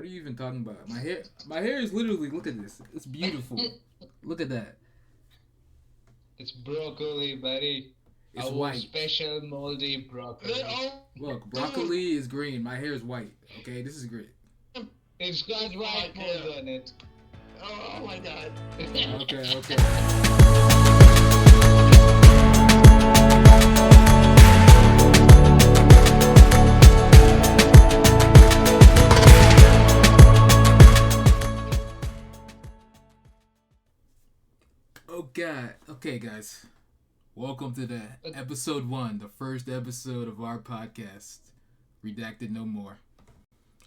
What are you even talking about? My hair is literally. Look at this. It's beautiful. Look at that. It's broccoli, buddy. It's Our white. special moldy broccoli. Look, broccoli is green. My hair is white. Okay, this is great. It's got white mold on it. Oh my god. Okay. Oh god. Okay, guys. Welcome to the episode 1, the first episode of our podcast, Redacted No More.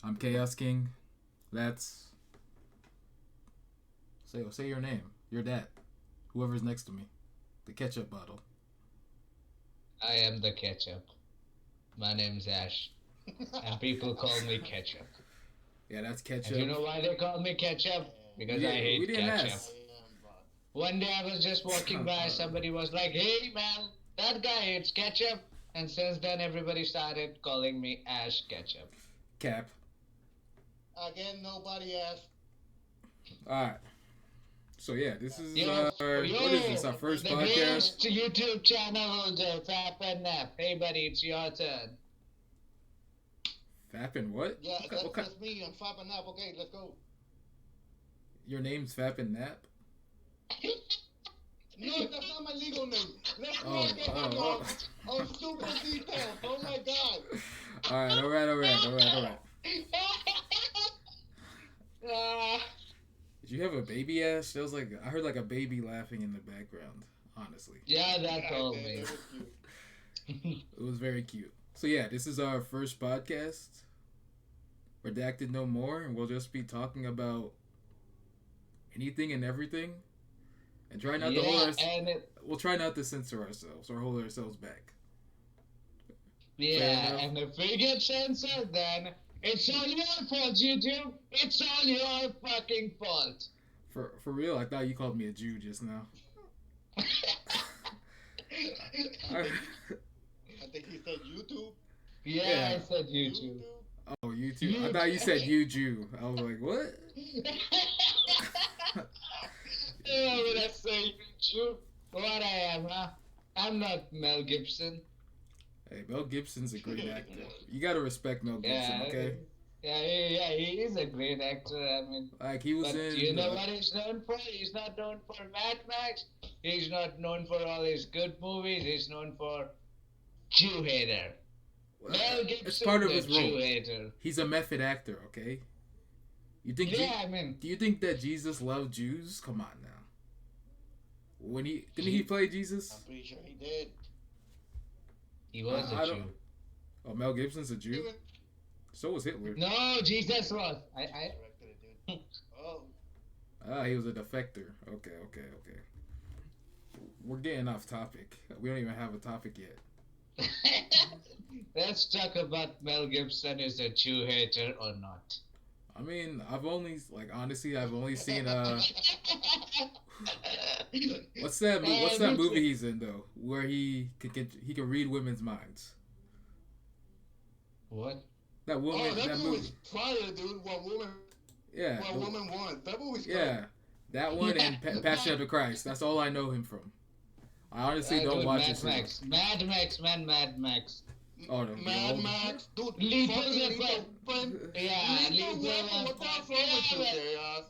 I'm Chaos King. That's... Say your name. You're that. Whoever's next to me. The ketchup bottle. I am the ketchup. My name's Ash. And people call me ketchup. Yeah, that's ketchup. And you know why they call me ketchup? Because I hate ketchup. One day I was just walking by, somebody was like, "Hey man, that guy hates ketchup." And since then everybody started calling me Ash Ketchup. Cap. Again, nobody asked. Alright. So yeah, this is What is this, our first the podcast? greatest YouTube channel holder, Fap and Nap. Hey buddy, it's your turn. Fap and what? Yeah, What kind? that's me. I'm fapping up. Okay, let's go. Your name's Fap and Nap? No, that's not my legal name. Let's Oh, not get oh, on super details. Oh my god. Alright. Uh, Did you have a baby ass? That was like, I heard like a baby laughing in the background, honestly. yeah, that told Okay, me. that was cute. It was very cute. So yeah, this is our first podcast, Redacted No More, and we'll just be talking about anything and everything. And try not to hold we'll try not to censor ourselves or hold ourselves back. Yeah, and if we get censored, then it's all your fault, YouTube. It's all your fucking fault. For real, I thought you called me a Jew just now. I think he said YouTube. Yeah, I said YouTube. Oh, YouTube. I thought you said you Jew. I was like, what? Yeah, when I say YouTube, what I am, huh? I'm not Mel Gibson. Hey, Mel Gibson's a great actor. You gotta respect Mel Gibson, okay? Yeah, he is a great actor. I mean, Like he was but in. you know what he's known for? He's not known for Mad Max. He's not known for all his good movies. He's known for Jew hater. Mel Gibson, it's part of his Jew role. hater. He's a method actor, okay? You think? Yeah, I mean, Do you think that Jesus loved Jews? Come on now. When didn't he play Jesus? I'm pretty sure he did. he was I a don't- Jew. Oh, Mel Gibson's a Jew. So was Hitler. No, Jesus was. I Corrected it, dude. Oh. Ah, he was a defector. Okay. We're getting off topic. We don't even have a topic yet. Let's talk about Mel Gibson is a Jew hater or not. I mean, I've only seen what's that movie he's in though, where he can read women's minds. What? That woman. Oh, that movie. movie's fire, dude. What woman? Yeah. What woman won? That movie's Yeah. That one and Passion of the Christ. That's all I know him from. I honestly don't watch Mad this. Max. Mad Max. Oh no. Mad Max, dude. Lethal fucking Weapon. Weapon. Yeah, Lethal Weapon. What the fuck with you, Chaos?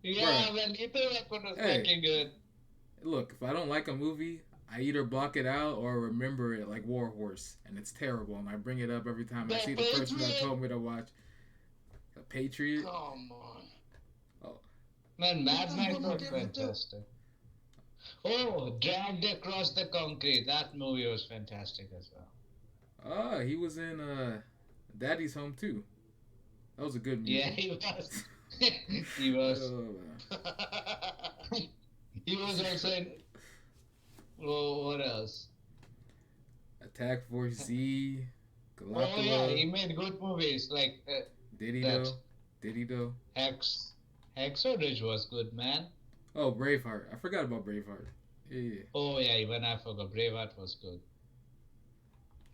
Yeah, man, Lethal Weapon was Hey. fucking good. Look, if I don't like a movie, I either block it out or remember it like War Horse, and it's terrible, and I bring it up every time I see the person that told me to watch. A Patriot. Come on. Man, Mad Max was fantastic. Oh, Dragged Across the Concrete. That movie was fantastic as well. Ah, he was in Daddy's Home too. That was a good movie. Yeah, he was. he was. Oh, man. He was also in. Oh, what else? Attack Force Z. Oh yeah, he made good movies like Did he that. though? Did he though? Hacksaw Ridge was good, man. Oh, Braveheart. I forgot about Braveheart. Yeah. Oh yeah, even I forgot. Braveheart was good.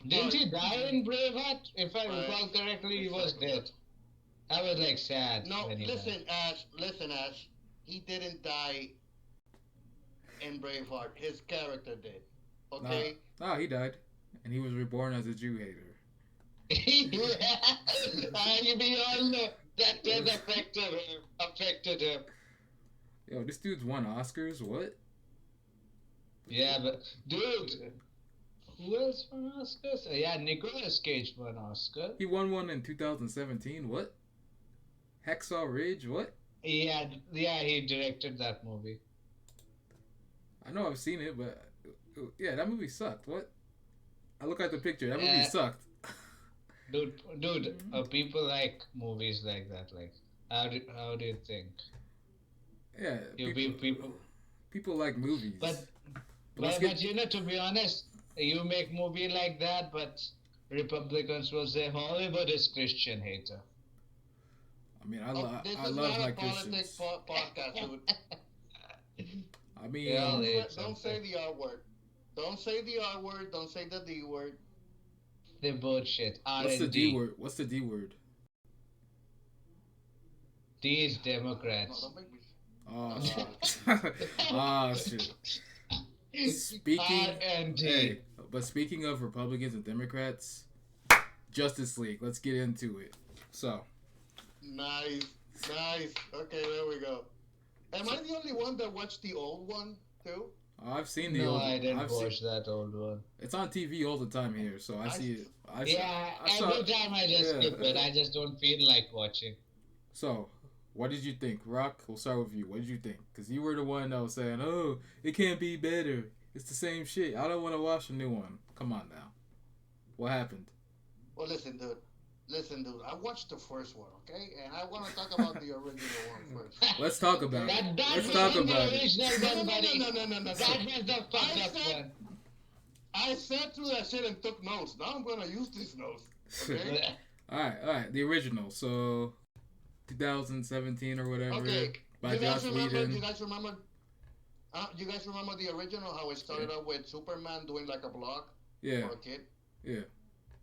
Didn't he die in Braveheart? If I recall correctly, he was dead. I was like sad No, when he died. listen, Ash. He didn't die in Braveheart. His character did. Nah, Okay? nah, he died, and he was reborn as a Jew hater. Yeah, we all know that did affected him. Yo, this dude's won Oscars. What? Yeah, but dude, who else won Oscars? Yeah, Nicolas Cage won Oscar. He won one in 2017. What? Hacksaw Ridge. What? Yeah, yeah, he directed that movie. I know I've seen it, but yeah, that movie sucked. What? I look at the picture. That movie Uh, sucked. dude, people like movies like that. Like, how do you think? Yeah, You people, people like movies. but But let's get. to be honest, you make movie like that, but Republicans will say Hollywood is Christian hater. I mean, This I is love not my a politics Christians. podcast, dude. I They all mean, hate Don't say something. the R word. Don't say the R word. Don't say the D word. They bullshit. R what's the and D D. word? What's the D word? D is No, Democrats. don't make me. Oh Uh, shit. Oh shit. R Speaking, and hey, D. but speaking of Republicans and Democrats, Justice League. Let's get into it. So, nice, nice. Okay, there we go. Am I the only one that watched the old one too? I've seen the No, old. I didn't I've seen. watch that old one. It's on TV all the time here, so I I see it. Yeah, I saw. every time I just skip it. I just don't feel like watching. So, what did you think, Rock? We'll start with you. What did you think? Because you were the one that was saying, "Oh, it can't be better. It's the same shit. I don't want to watch a new one." Come on now. What happened? Well, listen, dude. Listen, dude. I watched the first one, okay, and I want to talk about the original one first. Let's talk about Okay? it. That Let's was talk the about it. original No, no, one, no, buddy. no, no, no, no, no. That was the fucked I up said, one. I sat through that shit and took notes. Now I'm gonna use these notes. Okay. All right. The original. So, 2017 or whatever, Okay. by You guys Joss remember? Whedon. You guys remember? You guys remember the original? How it started out with Superman doing like a blog Yeah, for a kid. yeah,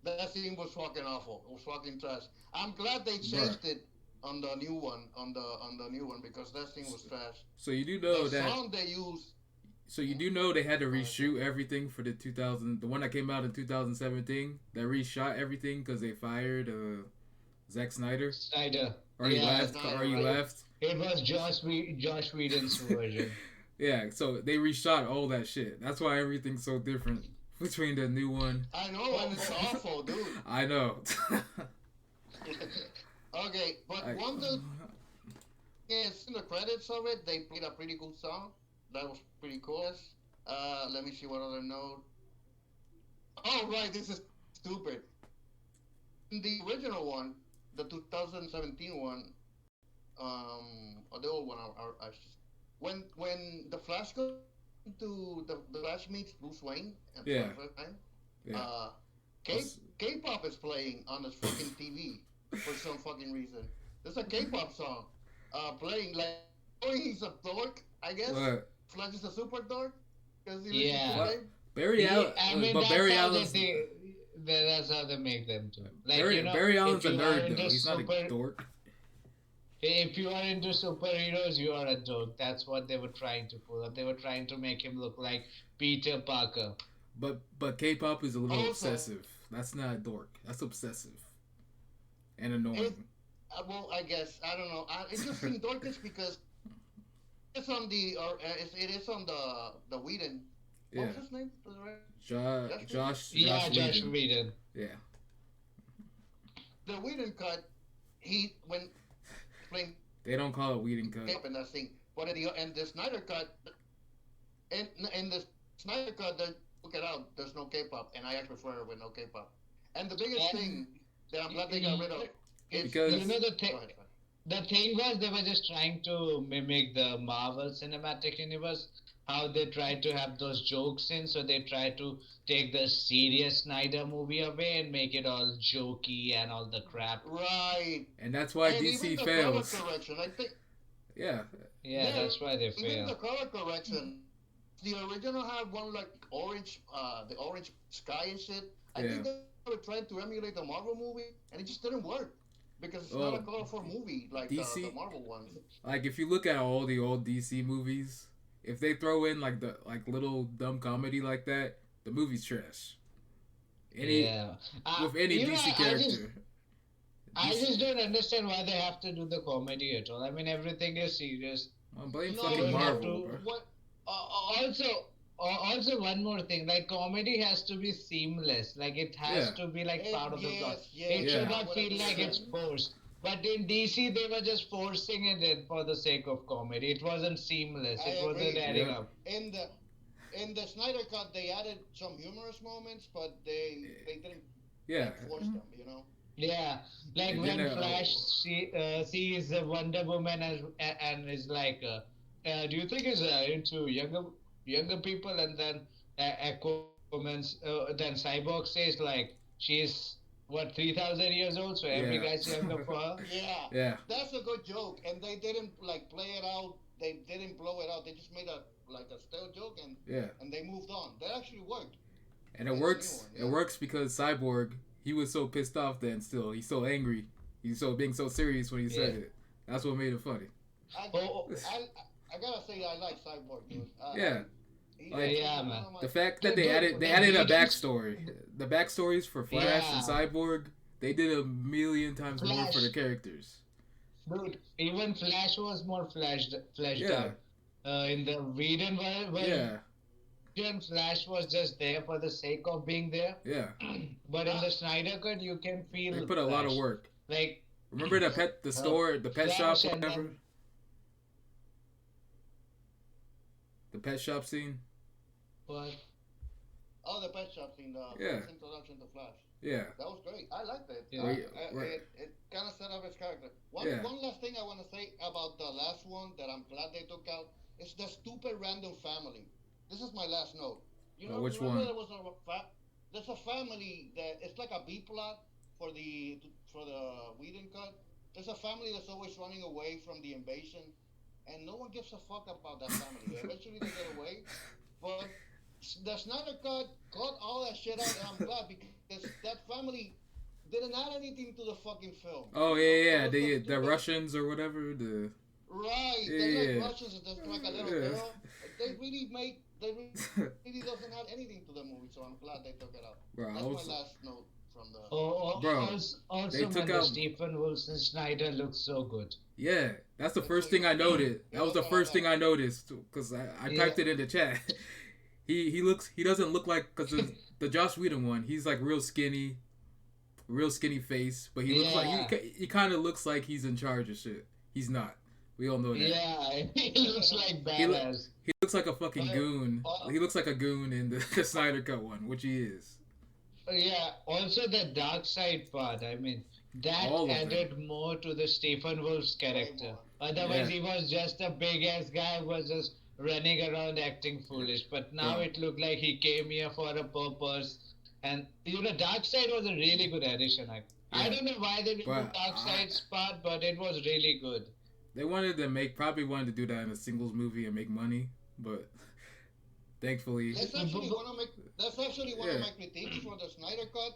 That scene was fucking awful. It was fucking trash. I'm glad they bruh. changed it on the new one, on the new one, because that scene was trash. So you do know The that. song they used. So you do know they had to reshoot everything for the 2000, the one that came out in 2017. They reshot everything because they fired Zack Snyder. Snyder. Or he Yeah, left. Snyder, Or he right? left. it was Josh Whedon's version. Yeah. So they reshot all that shit. That's why everything's so different between the new one. I know, and it's awful, dude. I know. Okay, but I- one thing is in the credits of it, they played a pretty good song. That was pretty cool. Let me see what other note. Oh, right, this is stupid. In the original one, the 2017 one, or the old one, when the Flash goes to the Flash meets Bruce Wayne for Yeah. the first time, Yeah. K-pop is playing on his fucking TV for some fucking reason. There's a K-pop song playing like, oh, he's a dork, I guess. What? Flash is a super dork because he Yeah. listens to Drake. Barry Allen. I mean, But that's Barry how Allen's. that's how they make them do. Like, Barry Allen's if a you are nerd into though. He's not a dork. If you are into superheroes, you are a dork. That's what they were trying to pull up. They were trying to make him look like Peter Parker. But K-pop is a little Also- obsessive. That's not a dork. That's obsessive and annoying. Well, I guess I don't know. It just seems dorkish because it's on the or it is on the Whedon. What Yeah. was his name? Was it right? Josh Yeah, Josh Whedon. Whedon. Yeah. The Whedon cut. He when playing They don't call it Whedon cut. K-pop in that thing, but in the Snyder cut, in the Snyder cut, look it out. There's no K-pop, and I actually prefer it with no K-pop. And the biggest And- thing that I'm glad they got rid of is Because- You know the Go thing. ahead. The thing was they were just trying to mimic the Marvel Cinematic Universe. How they tried to have those jokes in, so they tried to take the serious Snyder movie away and make it all jokey and all the crap. Right. And that's why And DC even the fails. color correction, I think. Yeah. Yeah, Yeah, that's why they Even failed. the color correction, the original had one like orange, the orange sky and shit. I think they were trying to emulate the Marvel movie, and it just didn't work. because it's not a Oh, colorful movie like the DC. Marvel ones. Like if you look at all the old DC movies, if they throw in like the like little dumb comedy like that, the movie's trash. Any Yeah. with any You know, DC character. I DC. just don't understand why they have to do the comedy at all. I mean, everything is serious. I blame No, You fucking don't have Marvel, to. bro. what? Also, also one more thing, like comedy has to be seamless. Like it has Yeah, to be like part of the plot. Yes, It yes, should yeah, I not would feel agree with like that. it's forced. But in DC, they were just forcing it in for the sake of comedy. It wasn't seamless. I It wasn't agree. adding yep, up. In the Snyder cut, they added some humorous moments, but they didn't yeah. like force them. You know. Yeah, like And then when Flash sees Wonder Woman and is like, "Do you think he's into younger people?" And then then Cyborg says like she's what 3,000 years old, so every Yeah, guy's younger for her. Yeah, yeah, that's a good joke, and they didn't like play it out. They didn't blow it out. They just made a like a stale joke, yeah. and they moved on. That actually worked And it in the new works. one. It Yeah. works because Cyborg, he was so pissed off then. Still, he's so angry. He's so being so serious when he Yeah. said it. That's what made it funny. I Oh, I gotta say I like Cyborg, dude. Yeah, like yeah, he's man. one of the my. fact that Dude, they the added a agents, backstory. The backstories for Flash and yeah, Cyborg, they did a million times more for the Flash, characters. dude. Even Flash was more fleshed Yeah, out. In the Whedon yeah, version, Flash was just there for the sake of being there. yeah. But in Ah, the Snyder cut, you can They feel put a lot of Flash. work. Like Remember the yeah. the store, the pet shop, Flash, and whatever, then the pet shop scene. what? Oh, the pet shop scene, the Yeah, first introduction to Flash. yeah, That was great. I liked it. Yeah. where you, where, It kind of set up his character. yeah. One last thing I want to say about the last one that I'm glad they took out is the stupid random family. This is my last note. You know, Which remember one? there's a family that it's like a B plot for the Whedon cut. There's a family that's always running away from the invasion, and no one gives a fuck about that family. Eventually they get away, but the Snyder cut all that shit out, and I'm glad because that family didn't add anything to the fucking film. Oh You know, yeah, it yeah. was so The stupid. Russians or whatever. The Right, yeah, they're yeah, like Russians, and there's like a little yeah. girl. They really doesn't add anything to the movie, so I'm glad they took it out. Bro, That's also, my last note from the. bro, Also, they also took man, the out. Stephen Wilson Snyder looks so good. Yeah, that's the That's first what thing I you. noted. That was That's the what I first thing like. I noticed because I Yeah, typed it in the chat. He doesn't look like because the Joss Whedon one. He's like real skinny face, but he looks like yeah, he kind of looks like he's in charge of shit. He's not. We all know that. yeah. He looks like He look badass. he looks like a fucking But goon. uh, He looks like a goon in the Snyder Cut one, which he is. yeah, also the dark side part. I mean, that All of them. added more to the Stephen Wolf's Way character. more. Otherwise, Yeah, he was just a big ass guy who was just running around acting foolish. But now bro, it looked like he came here for a purpose. And dark side was a really good addition. I yeah. don't know why they didn't do But dark side's part, but it was really good. they wanted to probably wanted to do that in a singles movie and make money, but thankfully, That's actually one of my yeah, critiques for the Snyder cut,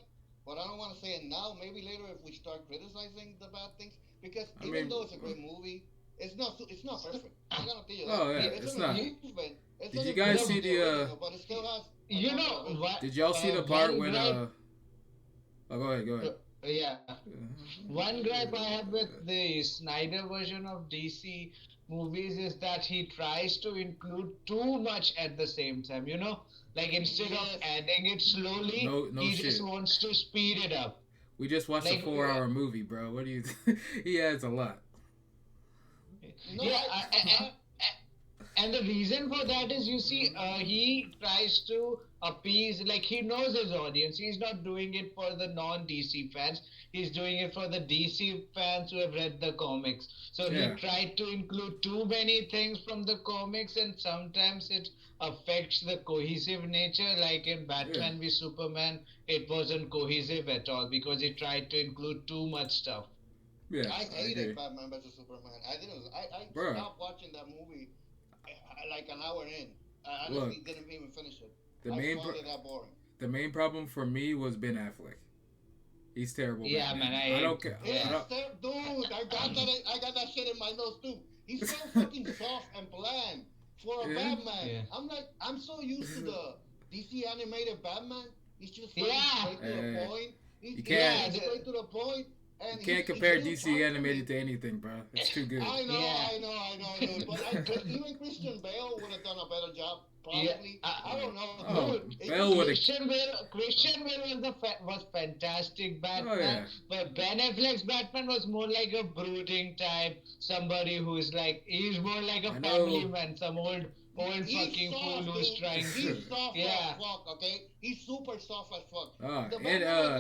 but I don't want to say it now. Maybe later if we start criticizing the bad things, because I even mean, though it's a great movie, it's not perfect. I'm gonna tell you that. oh yeah, It's it's an not. improvement. It's Did an you guys improvement see on the the? original, but it still has a You lot know of what? Did y'all see the part One when gripe, Oh, go ahead, go ahead. yeah, one gripe I have with the Snyder version of DC movies is that he tries to include too much at the same time. Like instead of Yes. adding it slowly, No he just shit. wants to speed it up. We just watched a Like, 4 hour movie, bro. What do you? He adds a lot. No, yeah, and the reason for that is, you see, he tries to appease, like he knows his audience. He's not doing it for the non-DC fans. He's doing it for the DC fans who have read the comics. So he Yeah, tried to include too many things from the comics, and sometimes it affects the cohesive nature. Like in yeah, Batman v Superman, it wasn't cohesive at all because he tried to include too much stuff. yeah. I I hated agree, Batman vs Superman. I bro. stopped watching that movie like an hour in. I Look, honestly didn't even finish it. the I main found it that boring. the main problem for me was Ben Affleck. He's terrible, Yeah, man, Batman. I I hate don't him. care. I Yeah. don't. Dude, I got that shit in my nose too. He's so fucking soft and bland for a Yeah. Batman. Yeah. I'm so used to the DC animated Batman. He's just fucking Yeah. straight to the point. You He's can't. straight to the point, You and can't he's a compare little DC charm to me. animated to anything, bro. It's too good. Yeah. I know, dude. But even Christian Bale would have done a better job, Yeah. probably. I don't know, Oh, dude. Bale would have. Christian Bale was fantastic Oh Batman, yeah. but Ben Affleck's Batman was more like a brooding type, somebody who's like he's more like a I family know. man, some old He's fucking fool soft, who's dude. trying to He's soft yeah. as fuck, okay? He's super soft as fuck. The And Batman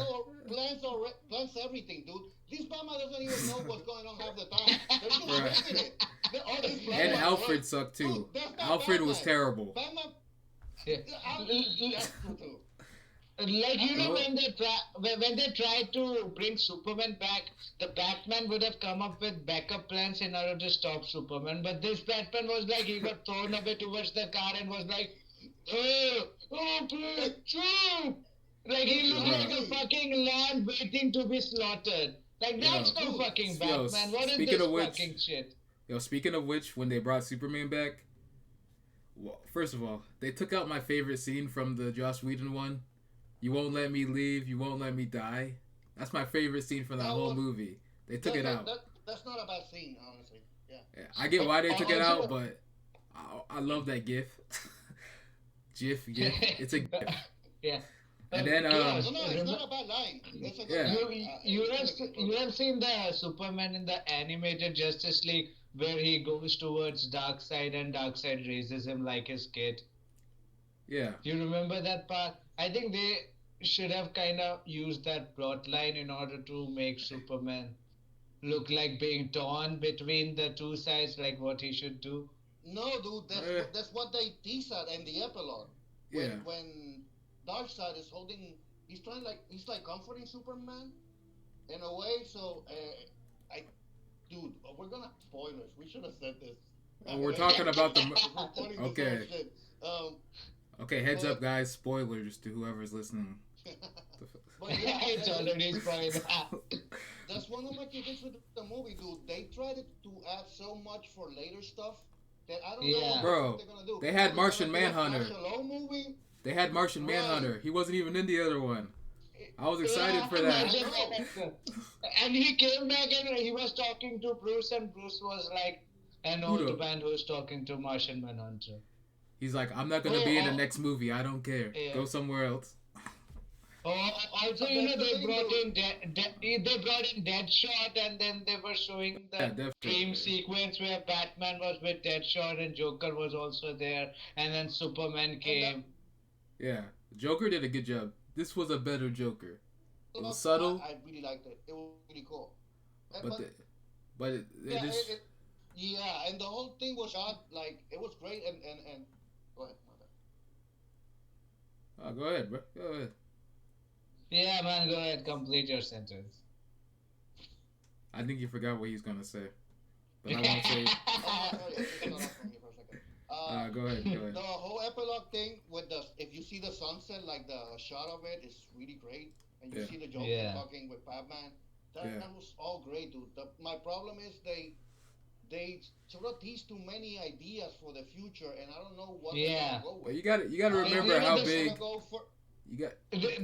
like, no, plans everything, dude. This Batman doesn't even know what's going on half the time. They're just Right. fixing it. All this and Batman, Alfred right? sucked Dude, too. that's not Alfred was Batman. terrible. Batman, Yeah. that's true too. Like Oh. when they tried to bring Superman back, the Batman would have come up with backup plans in order to stop Superman. But this Batman was like he got thrown away towards the car and was like, please, shoot! Like he looked like a fucking lamb waiting to be slaughtered. Like that's Yo. no fucking Yo, Batman. What is speaking this of which- fucking shit? Yo, speaking of which, when they brought Superman back, well, first of all, they took out my favorite scene from the Joss Whedon one. You won't let me leave. You won't let me die. That's my favorite scene from that whole movie. They took it out. That's not a bad scene, honestly. Yeah. Yeah, I get why they took it Also- out, but I love that GIF. GIF. It's a GIF. Yeah. And then, No, it's not a bad line. It's a good Yeah. line. You have seen the Superman in the animated Justice League where he goes towards Darkseid and Darkseid raises him like his kid. Yeah. You remember that part? I think they should have kind of used that plot line in order to make Superman look like being torn between the two sides, like what he should do. No, dude, that's what they tease at in the epilogue. Yeah. When Darkseid is holding, he's like comforting Superman in a way. So, we're gonna spoilers. We should have said this. Oh, we're talking about the. Recording this Okay. whole shit. Okay, heads up, guys. Spoilers to whoever's listening. But yeah, It's already spoiled. that's one of my critiques with the movie, dude. They tried to add so much for later stuff that I don't know Yeah. what Bro, they're gonna do. they had Are Martian gonna do a Manhunter. Flash alone movie? They had Martian Right. Manhunter. He wasn't even in the other one. I was excited for that. And he came back and he was talking to Bruce, and Bruce was like an Who the- old man who's talking to Martian Manhunter. He's like, I'm not gonna be in the next movie. I don't care. Yeah. Go somewhere else. Also, they brought in Deadshot, and then they were showing the Yeah, definitely. dream sequence where Batman was with Deadshot and Joker was also there, and then Superman came. Yeah, Joker did a good job. This was a better Joker. It was I subtle, really liked it. It was really cool. but it Yeah, just and the whole thing was shot like it was great and go ahead, my bad. oh, go ahead, bro. Go ahead. Yeah, man, go ahead, complete your sentence. I think you forgot what he's gonna say, but I won't say. Oh, sorry, I just got off from you for a second. Go ahead. Go ahead. The whole epilogue thing with if you see the sunset, like the shot of it is really great, and you Yeah. see the Joker Yeah. talking with Batman. That Yeah. was all great, dude. My problem is they sort of tease too many ideas for the future, and I don't know what they're Yeah. gonna go Well, with. you got to remember Yeah, how they're big Gonna go for, you got.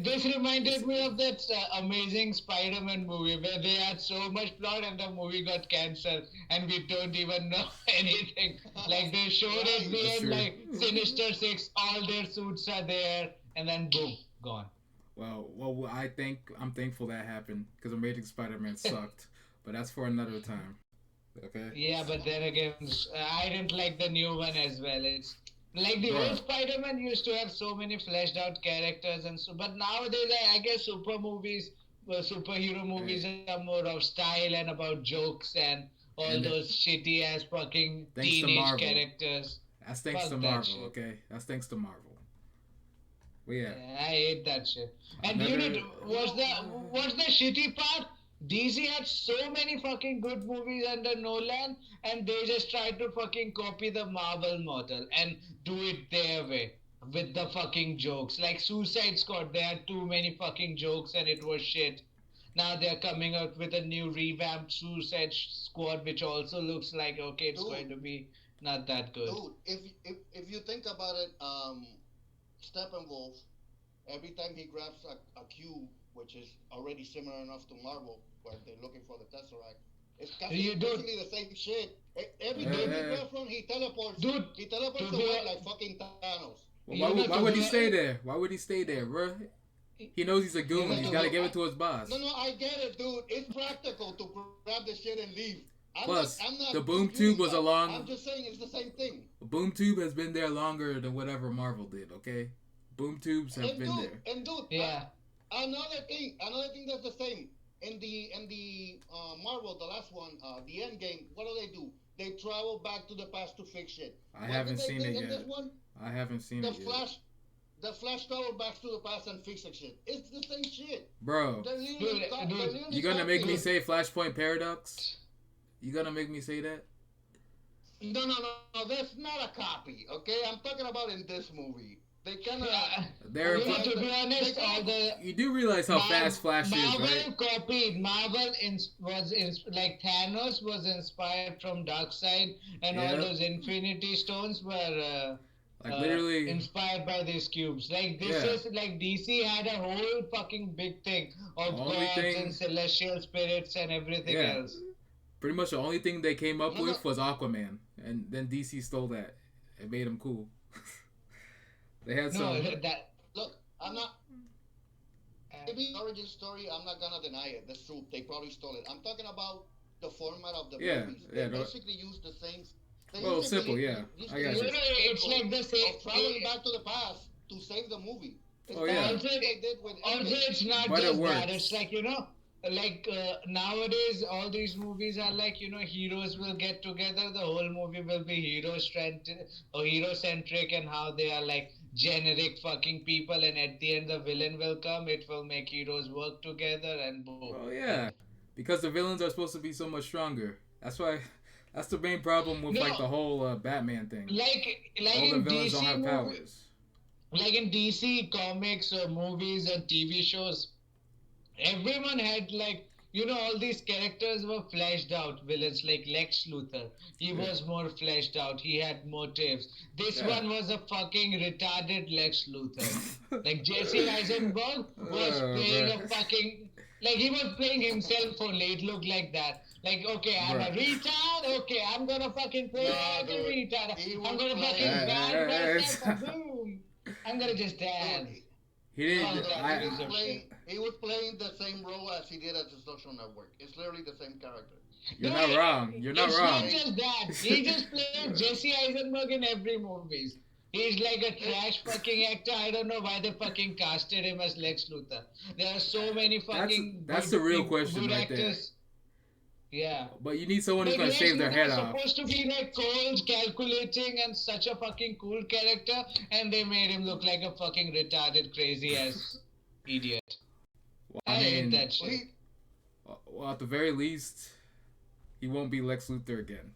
This reminded me of that amazing Spider-Man movie where they had so much plot and the movie got cancelled and we don't even know anything. Like they showed Right. at the That's end, true. like Sinister Six, all their suits are there, and then boom, gone. Well, I'm thankful that happened because Amazing Spider-Man sucked, but that's for another time. Okay. Yeah, but then again, I didn't like the new one as well. It's like the Bruh. old Spider-Man used to have so many fleshed out characters and so, but nowadays I guess superhero movies are more of style and about jokes and all And those shitty ass fucking Thanks to teenage Marvel. characters. That's thanks Fuck to that Marvel. shit. Okay. That's thanks to Marvel. Well, yeah. Yeah, I hate that shit. And Another- what's the shitty part? DC had so many fucking good movies under Nolan, and they just tried to fucking copy the Marvel model and do it their way with the fucking jokes. Like Suicide Squad, they had too many fucking jokes and it was shit. Now they're coming out with a new revamped Suicide Squad, which also looks like okay, it's going Dude, to be not that good. dude, if you think about it, Steppenwolf, every time he grabs a cube, which is already similar enough to Marvel, where they're looking for the Tesseract, it's You do, basically the same shit. Every time he Uh, grabs one, he teleports. dude. He teleports To away be, like fucking Thanos. well, you know, why to would he be, stay there? Why would he stay there, bro? He knows he's a you goon. know, He's to got to be. give it to his boss. No, I get it, dude. It's practical to grab the shit and leave. Plus, I'm not the boom disputing tube was that. a I'm long. just saying it's the same thing. Boom tube has been there longer than whatever Marvel did. Okay, boom tubes have been there. Yeah. Another thing that's the same in the Marvel, the last one, the End Game. What do? They travel back to the past to fix shit. I What haven't did they seen do it in yet. this one? I haven't seen The it yet. The Flash travel back to the past and fix that shit. It's the same shit. Bro, They're literally you gonna make me copying. say Flashpoint Paradox? You gonna make me say that? No. That's not a copy. Okay, I'm talking about in this movie. They kind of. They're. To be honest, all the You do realize how fast Flash is, Marvel right? copied. Like Thanos was inspired from Darkseid, and all Yeah. those Infinity Stones were Like literally. inspired by these cubes. Like this Yeah. is like DC had a whole fucking big thing of Only gods thing. and celestial spirits and everything Yeah. else. Pretty much the only thing they came up No. with was Aquaman, and then DC stole that. It made him cool. They had No, some. that. Look, I'm not. Maybe origin story. I'm not gonna deny it. That's true. They probably stole it. I'm talking about the format of the Yeah, movies. yeah, They no. basically use the same. They Well, use the simple, same- yeah. use I the got same you. It's like the same. of traveling back to the past to save the movie. It's Oh, the yeah. same thing they did with Also, Endgame. it's not But it just that. works. It's like, like nowadays, all these movies are like, heroes will get together. The whole movie will be hero centric, and how they are like generic fucking people. And at the end, the villain will come. It will make heroes work together, and boom. Oh yeah, because the villains are supposed to be so much stronger. That's why. That's the main problem with like No. the whole Batman thing. Like All the in villains don't DC have movie, powers. like in DC comics or movies and TV shows, everyone had like all these characters were fleshed out villains like Lex Luthor. He Yeah. was more fleshed out. He had motives. This Yeah. one was a fucking retarded Lex Luthor. Like Jesse Eisenberg was playing bruh. a fucking like he was playing himself only. It looked like that. Like okay, I'm a Bruh. retard. Okay, I'm gonna fucking play like a dude. retard. He I'm was gonna fucking playing- bad Hey, myself. Boom. I'm gonna just dance. Dude, He didn't. Oh, that is he was playing the same role as he did at the Social Network. It's literally the same character. You're No, not wrong. You're not it's wrong. not just that. He just played Jesse Eisenberg in every movies. He's like a trash fucking actor. I don't know why they fucking casted him as Lex Luthor. There are so many fucking That's good, the real question good right there. actors. Yeah. But you need someone who's Like gonna Lex shave their Luthor head is off. supposed to be like cold, calculating, and such a fucking cool character, and they made him look like a fucking retarded, crazy ass idiot. Well, I I hate mean, that shit. well, at the very least, he won't be Lex Luthor again,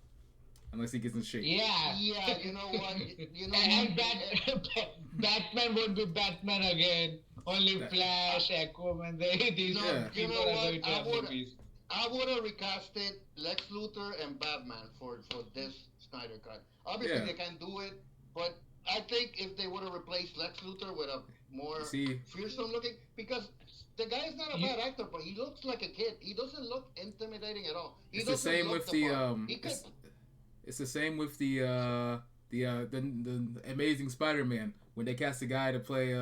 unless he gets in shape. Yeah. Yeah, you know what? You know And what? Batman won't be Batman again. Only Flash, Aquaman, these Yeah. people You know are what? going to have movies. I would have recasted Lex Luthor and Batman for this Snyder cut. Obviously, Yeah. they can't do it, but I think if they would have replaced Lex Luthor with a more See, fearsome looking, because the guy is not a bad actor, but he looks like a kid. He doesn't look intimidating at all. He it's the doesn't same look with the part. He could, it's the same with the Amazing Spider-Man when they cast a guy to play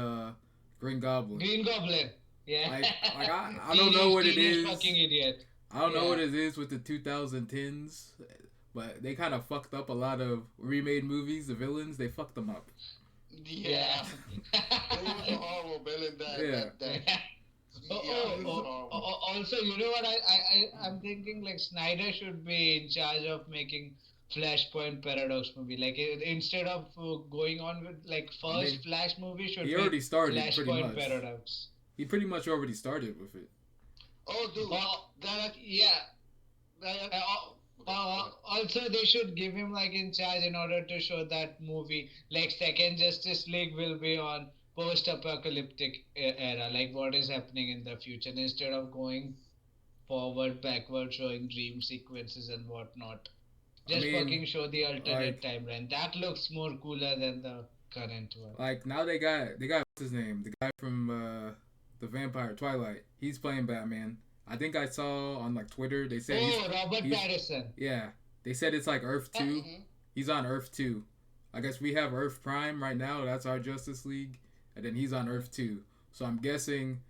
Green Goblin. Green Goblin. Yeah. Like I don't know what it Teenage is. fucking idiot. I don't know Yeah. what it is with the 2010s, but they kind of fucked up a lot of remade movies. The villains, they fucked them up. yeah. He was a horrible villain. Yeah. Also, you know what? I'm thinking like Snyder should be in charge of making Flashpoint Paradox movie. Like instead of going on with like first Flash movie should He be already started pretty Flashpoint much. Paradox. He pretty much already started with it. Oh, dude. Also, they should give him like in charge in order to show that movie. Like second Justice League will be on post-apocalyptic era, like what is happening in the future, instead of going forward, backward, showing dream sequences and whatnot. I Just mean, fucking show the alternate like, timeline. That looks more cooler than the current one. like now they got what's his name? The guy from the Vampire Twilight. He's playing Batman. I think I saw on like Twitter they said Oh, Robert he's Pattinson. yeah. They said it's like Earth 2. He's on Earth 2. I guess we have Earth Prime right now. That's our Justice League, and then he's on Earth 2. So I'm guessing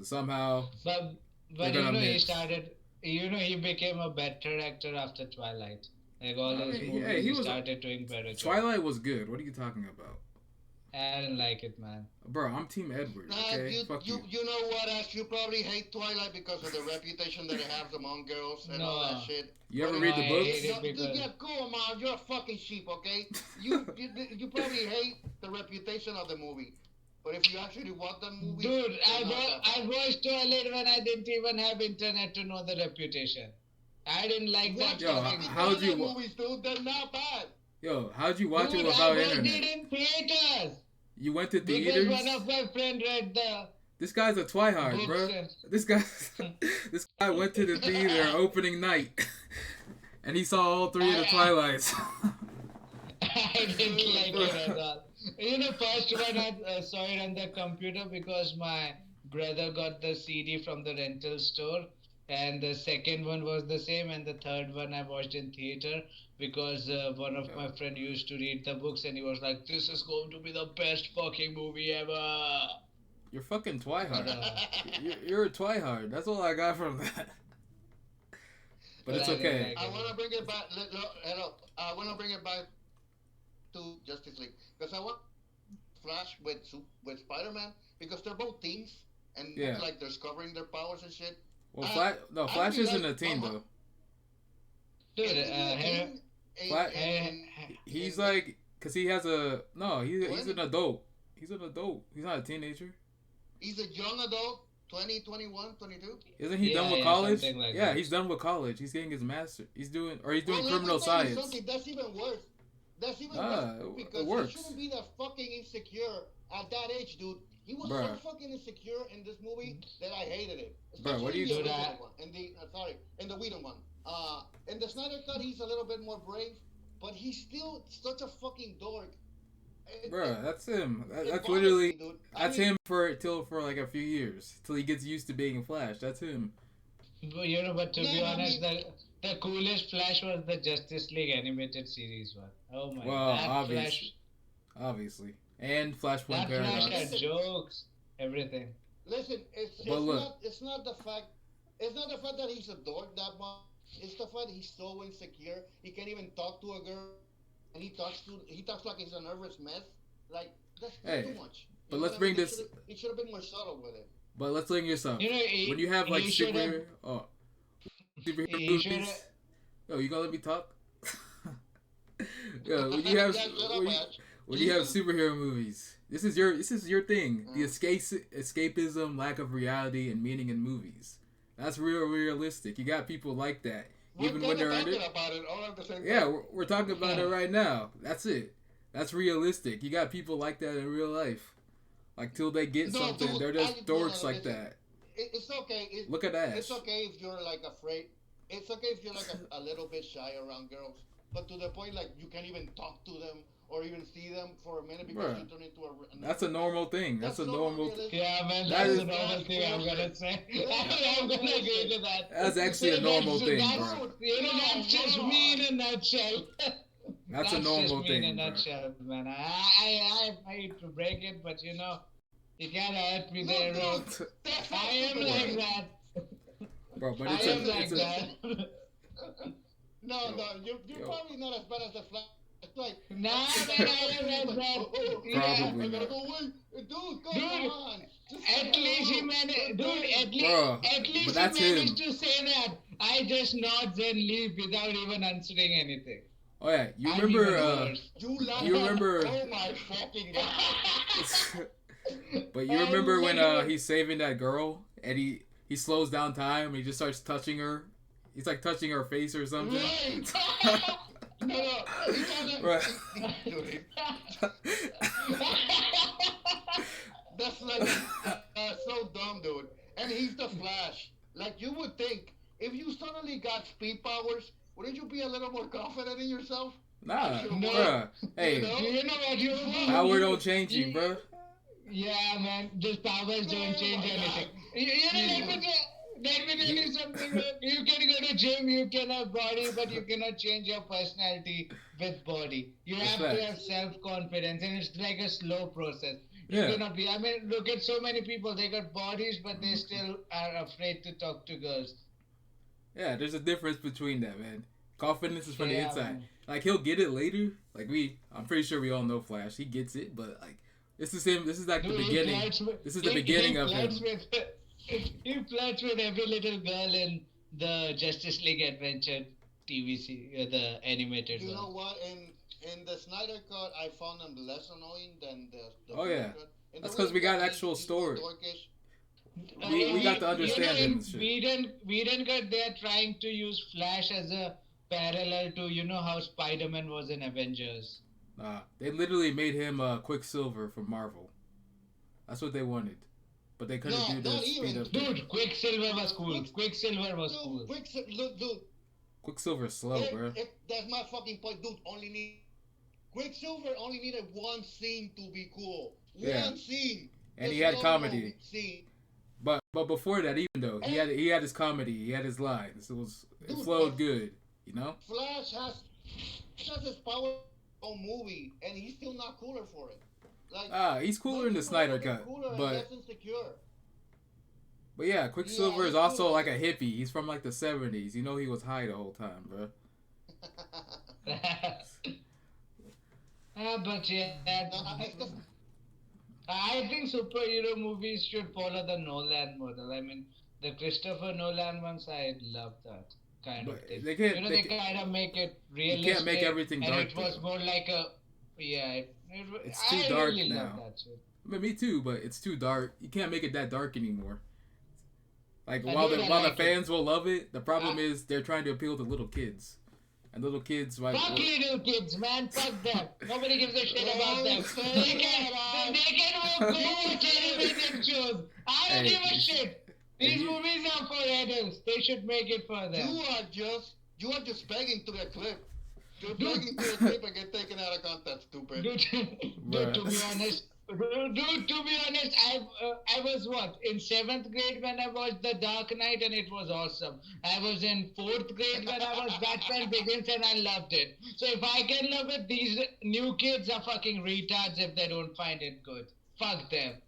somehow But they're but you gonna know he mix. started. You know he became a better actor after Twilight. Like all I his mean, movies, yeah, he he was. started doing better. Job. Twilight was good. What are you talking about, I didn't like it, man. bro? I'm Team Edward. Okay, fuck you. You know what, Ash? You probably hate Twilight because of the reputation that it has among girls and all that No, shit. You ever But read no, the I books? hate it because yeah, cool, man. You're a fucking sheep, okay? You probably hate the reputation of the movie. But if you actually watch the movie, dude, they're not that I bad. watched Twilight when I didn't even have internet to know the reputation. I didn't like that Watch Yo, the fucking. fucking how'd you Twilight wa- movies, dude. They're not bad. Yo, how'd you watch it Dude, I without watched internet? it in theaters You went to because theaters. one of my friend read the This guy's a twihard, books. bro. And, This guy, this guy went to the theater opening night, and he saw all three of the Twilights. I didn't like it at all. You know, first one I saw it on the computer because my brother got the CD from the rental store, and the second one was the same, and the third one I watched in theater because one of my friend used to read the books, and he was like, "This is going to be the best fucking movie ever." You're fucking twihard. But, You're a twihard. That's all I got from that. But it's I didn't okay. like I it. want to bring it back. Hello. I want to bring it back to Justice League because I want Flash with Spider-Man because they're both teams and Yeah. it's like they're discovering their powers and shit. Well, I Flash really isn't like a team Mama. though. Dude, Is he a here, team? Fla- He's like, cause he has a no. He's an adult. He's an adult. He's not a teenager. He's a young adult, 20, 21, 22. Isn't he done with yeah, college? something like Yeah, that. he's done with college. He's getting his master. He's doing Well, let criminal me tell you science. something, that's even worse. That's even Ah, worse it because works. he shouldn't be that fucking insecure at that age, dude. He was Bruh. so fucking insecure in this movie that I hated it. Bruh, what do you Especially do the that? original one. In the Whedon one. In the Snyder cut, he's a little bit more brave, but he's still such a fucking dork. Bruh, that's him. It That's bothers literally me, dude. that's him for like a few years till he gets used to being Flash. That's him. you know, but to be No, I honest, mean- the coolest Flash was the Justice League animated series one. Oh my Well, that obvious. Obviously, and Flashpoint Flash, that Flash Paradox. had jokes, everything. Listen, But look. it's not the fact that he's a dork that much. It's the fact that he's so insecure he can't even talk to a girl, and he talks like he's a nervous mess. Like that's Hey, too much. but know let's what I bring mean? this- He should have been more subtle with it. But let's bring this up. You know, When you have like he should've- superhero he movies. should've- Yo, you gonna let me talk? Yo, when you have Yeah, shut up, when you, Ash. when you have superhero movies, this is your thing. The escapism, lack of reality, and meaning in movies. That's realistic. You got people like that, We're even when kinda they're under. talking about it all at the same Yeah, time. we're talking about it right now. That's it. That's realistic. You got people like that in real life. Like till they get No, something, dude, they're just no, dorks like listen. that. It's okay. Look at Ash. It's okay if you're like afraid. It's okay if you're like a little bit shy around girls, but to the point like you can't even talk to them or even see them for a minute because Bruh. you turn into a. That's a normal thing. That's a so normal. unrealistic. Yeah, man, That that's is- a normal thing. I'm gonna say. I'm gonna agree to that. That's actually a normal thing, bro. You know, that's just me in a nutshell. That's a normal just me thing, in a bro. nutshell, man. I hate to break it, but you know, you can't hurt me there, bro. That's I how am stupid like it is. that. Bro, but I it's am like a that. No, you're Yo. probably not as bad as the Flash. It's like. Nah, man, I am like that. Yeah. Probably I gotta not. go away. Dude, come Dude, on. Just At say least he hello. managed, You're dude. dead. Bro, At but least that's he managed him. to say that. I just nods and leave without even answering anything. Oh yeah, you I'm remember? even worse. You laugh. You remember- Oh my fucking god. But you remember when he's saving that girl and he slows down time and he just starts touching her. He's like touching her face or something. Right. No, he kinda, Right. Dude, that's like so dumb, dude. And he's the Flash. Like you would powers, wouldn't you be a little more confident in yourself? Nah, Sure No. bruh. Hey, You know what you power don't change you, bruh. Yeah, man. Just powers don't change anything. Let me tell you something. You can go to gym, you can have body, but you cannot change your personality with body. You That's have to have facts. self-confidence, and it's like a slow process. You Yeah. cannot be. I mean, look at so many people. They got bodies, but they still are afraid to talk to girls. Yeah, there's a difference between that, man. Confidence is from the Yeah, inside. man. Like he'll get it later. Like I'm pretty sure we all know Flash. He gets it, but like it's the same. This is like the Dude, beginning. This is the beginning of him. He flirts with every little girl in the Justice League Adventure the animated You one. know what? In the Snyder cut, I found him less annoying than the Oh yeah, cut. In the that's because we real got cut, actual he's more story. dorkish. We got to understand him and shit. We didn't get there trying to use Flash as a parallel to how Spider-Man was in Avengers. Nah, they literally made him Quicksilver from Marvel. That's what they wanted, but they couldn't do the not speed even. of. Dude, Quicksilver was cool. Quicksilver was cool. Look, dude. Quicksilver's slow, bro. That's my fucking point, dude. Quicksilver only needed one scene to be cool. Yeah. One scene. And The he had slow-mo comedy. Scene. But before that, even though he had his comedy, he had his lines. It flowed good, you know. Flash has his power own movie, and he's still not cooler for it. Like He's cooler in the Snyder cut, but yeah, Quicksilver is also like a hippie. He's from like the 70s. You know, he was high the whole time, bro. But yeah, I think superhero movies should follow the Nolan model. I mean, the Christopher Nolan ones, I love that kind of thing. They can't. They kind of make it realistic. You can't make everything dark. And it was more like a, yeah. It's too dark really now. love that shit. I mean, me too, but it's too dark. You can't make it that dark anymore. Like I while do the like fans will love it, the problem is they're trying to appeal to little kids, and little kids like. Fuck little kids, man. Fuck them. Nobody gives a shit about them. They can go watch animated shows. I don't give a shit. These movies are for adults. They should make it for them. You are just begging to get clip. You're begging to get clip and get taken out of context, stupid. Dude, to be honest, I was what in 7th grade when I watched The Dark Knight, and it was awesome. I was in 4th grade when I was Batman Begins, and I loved it. So if I can love it, these new kids are fucking retards if they don't find it good. Fuck them.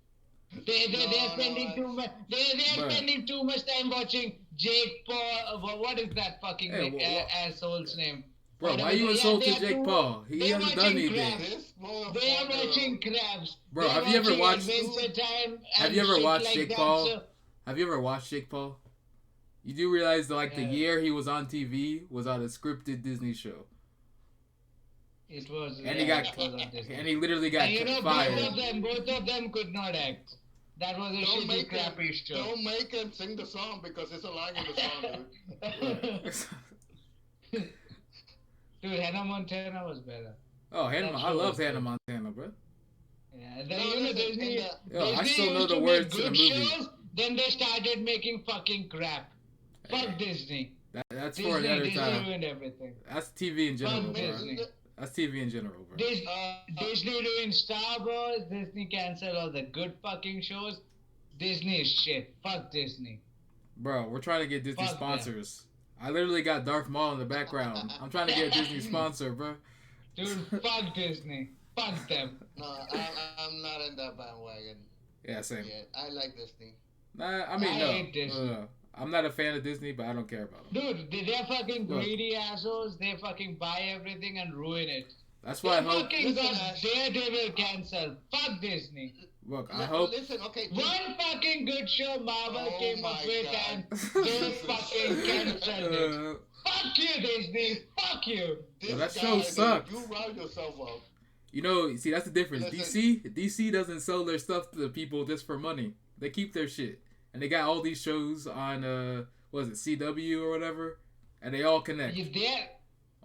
They're spending too much time watching Jake Paul. What is that fucking asshole's name? Bro, why you insulting Jake Paul? He hasn't done anything. They are watching crabs. Bro, have you ever watched? Have you ever watched Jake Paul? Have you ever watched Jake Paul? You do realize that the year he was on TV was on a scripted Disney show. It was. And he literally got fired. Both of them could not act. That was a shitty, crappy show. Don't make him sing the song because it's a line in the song, dude. Dude, Hannah Montana was better. Oh, I love Hannah Montana, bro. Yeah, Disney I still know the words to the movie. Shows, then they started making fucking crap. Fuck Disney. That's for another time. Disney ruined everything. That's TV in general, Fuck bro. Disney. That's TV in general, bro. Disney doing Star Wars. Disney cancel all the good fucking shows. Disney is shit. Fuck Disney. Bro, we're trying to get Disney Fuck sponsors. Them. I literally got Darth Maul in the background. I'm trying to get a Disney sponsor, bro. Dude, fuck Disney. Fuck them. No, I'm not in that bandwagon. Yeah, same. Yeah, I like Disney. Nah, I hate Disney. I'm not a fan of Disney, but I don't care about them. Dude, they're fucking greedy assholes. They fucking buy everything and ruin it. That's why I hope. Fucking got Daredevil cancelled. Fuck Disney. Look, I hope. Listen, okay. One fucking good show Marvel came up with and they fucking cancelled it. Fuck you, Disney. Fuck you. That show sucks. You round yourself up. You know, see, that's the difference. DC doesn't sell their stuff to the people just for money. They keep their shit. And they got all these shows on, what is it, CW or whatever? And they all connect.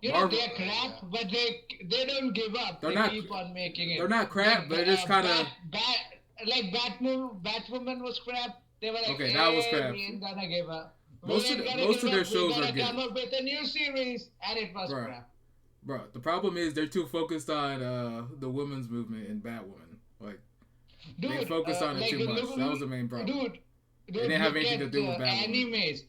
They're crap, but they don't give up. They keep on making it. They're not crap, but it's kind of... Like Batwoman was crap. They were like, okay, that was crap. We ain't gonna give up. We ain't gonna most of give their up. We're shows are gonna good. come up with a new series, and it was Bro. crap. Bro, the problem is they're too focused on the women's movement and Batwoman. Like they Dude, focused on it like too much. That was the main problem. They dude, didn't have look anything at to do with Batwoman. animes.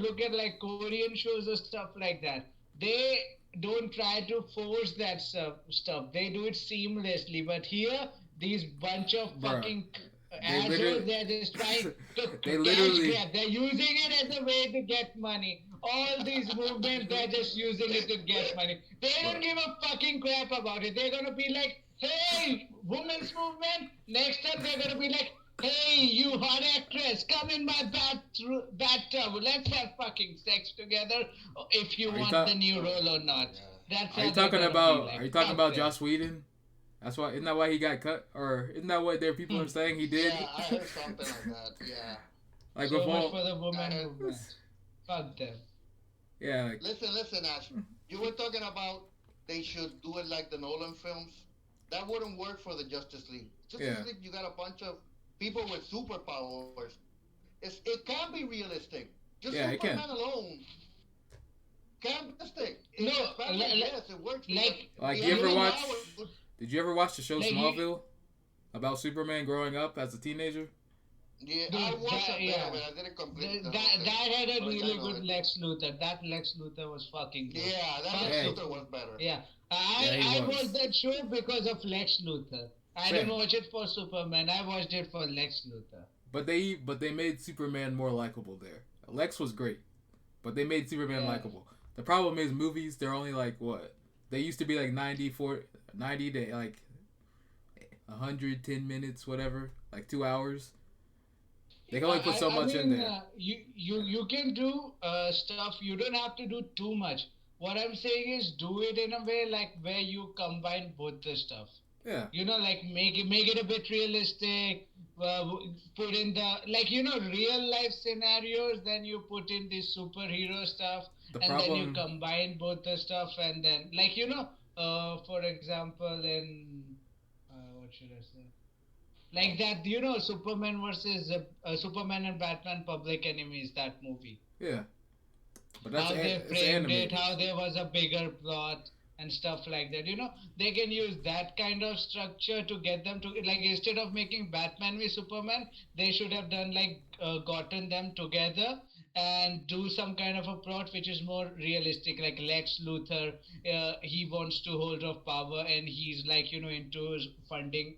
Look at like Korean shows or stuff like that. They don't try to force that stuff. They do it seamlessly. But here, these bunch of Bruh, fucking they assholes, literally they're just trying to they cash literally grab. They're using it as a way to get money. All these movements, they're just using it to get money. They don't Bruh. give a fucking crap about it. They're gonna be like, hey, women's movement. Next time they're gonna be like, hey, you hot actress, come in my bathtub. Let's have fucking sex together if you want the new role or not. That's Are how you they're talking gonna about be like. are you talking Fuck about them. Joss Whedon? That's why isn't that why he got cut? Or isn't that what their people are saying he did? Yeah, I heard something like that. Yeah. Like So with much all for the woman movement. Fuck them. yeah, like, Listen, Ash. You were talking about they should do it like the Nolan films. That wouldn't work for the Justice League. Justice League, you got a bunch of people with superpowers. It can be realistic. Just Yeah, it Superman can. alone. Can be realistic. No, Yes, it works. Like he you has ever no watch? powers. Did you ever watch the show Like, Smallville about Superman growing up as a teenager? Yeah, Dude, I watched that- it, yeah. but I didn't complete That, the whole thing. that had a But I really know good it. Lex Luthor. That Lex Luthor was fucking good. Yeah, that Fuck Lex Hey. Luthor was better. Yeah, Yeah, he I was. watched that show because of Lex Luthor. I Same. didn't watch it for Superman. I watched it for Lex Luthor. But they made Superman more likable there. Lex was great, but they made Superman Yeah. likable. The problem is movies, they're only like what? They used to be like 90 to like 110 minutes, whatever, like 2 hours. They can only put so much in there. You can do stuff. You don't have to do too much. What I'm saying is do it in a way like where you combine both the stuff. Yeah. Like make it a bit realistic. Put in the real life scenarios. Then you put in the superhero stuff, The and then you combine both the stuff, and then for example, in what should I say? Like that, Superman versus Superman and Batman Public Enemies, that movie. Yeah. But that's How they it's framed animated. it, how there was a bigger plot and stuff like that. They can use that kind of structure to get them to, like, instead of making Batman with Superman, they should have done gotten them together and do some kind of a plot which is more realistic, like Lex Luthor. He wants to hold of power, and he's into funding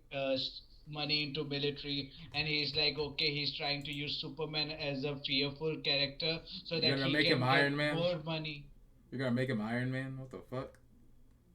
money into military, and he's like, okay, he's trying to use Superman as a fearful character so You're that gonna he make can him get Iron Man? more money. You're gonna make him Iron Man? What the fuck?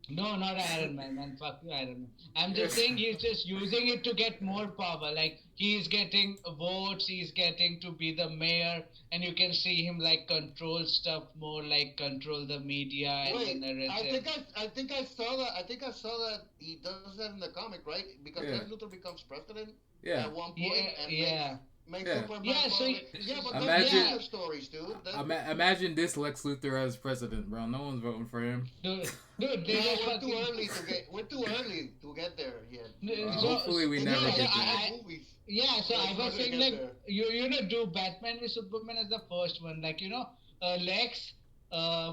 No, not Iron Man, man. Fuck you, Iron Man. I'm just saying he's just using it to get more power. Like, he's getting votes, he's getting to be the mayor, and you can see him control stuff more, control the media and Wait, the narrative. I think I saw that. I think I saw that he does that in the comic, right? Because Yeah. Lex Luthor becomes president Yeah. at one point Yeah, and yeah. makes Yeah. Superman Yeah, so public. Yeah, but Imagine- that's other stories, dude. Imagine this Lex Luthor as president, bro. No one's voting for him. Dude, No, they just we're too fucking... early to get. We're too early to get there yet. Hopefully we It's never not get like there. movies. Yeah, so Let's I was not saying get there. do Batman with Superman as the first one. Lex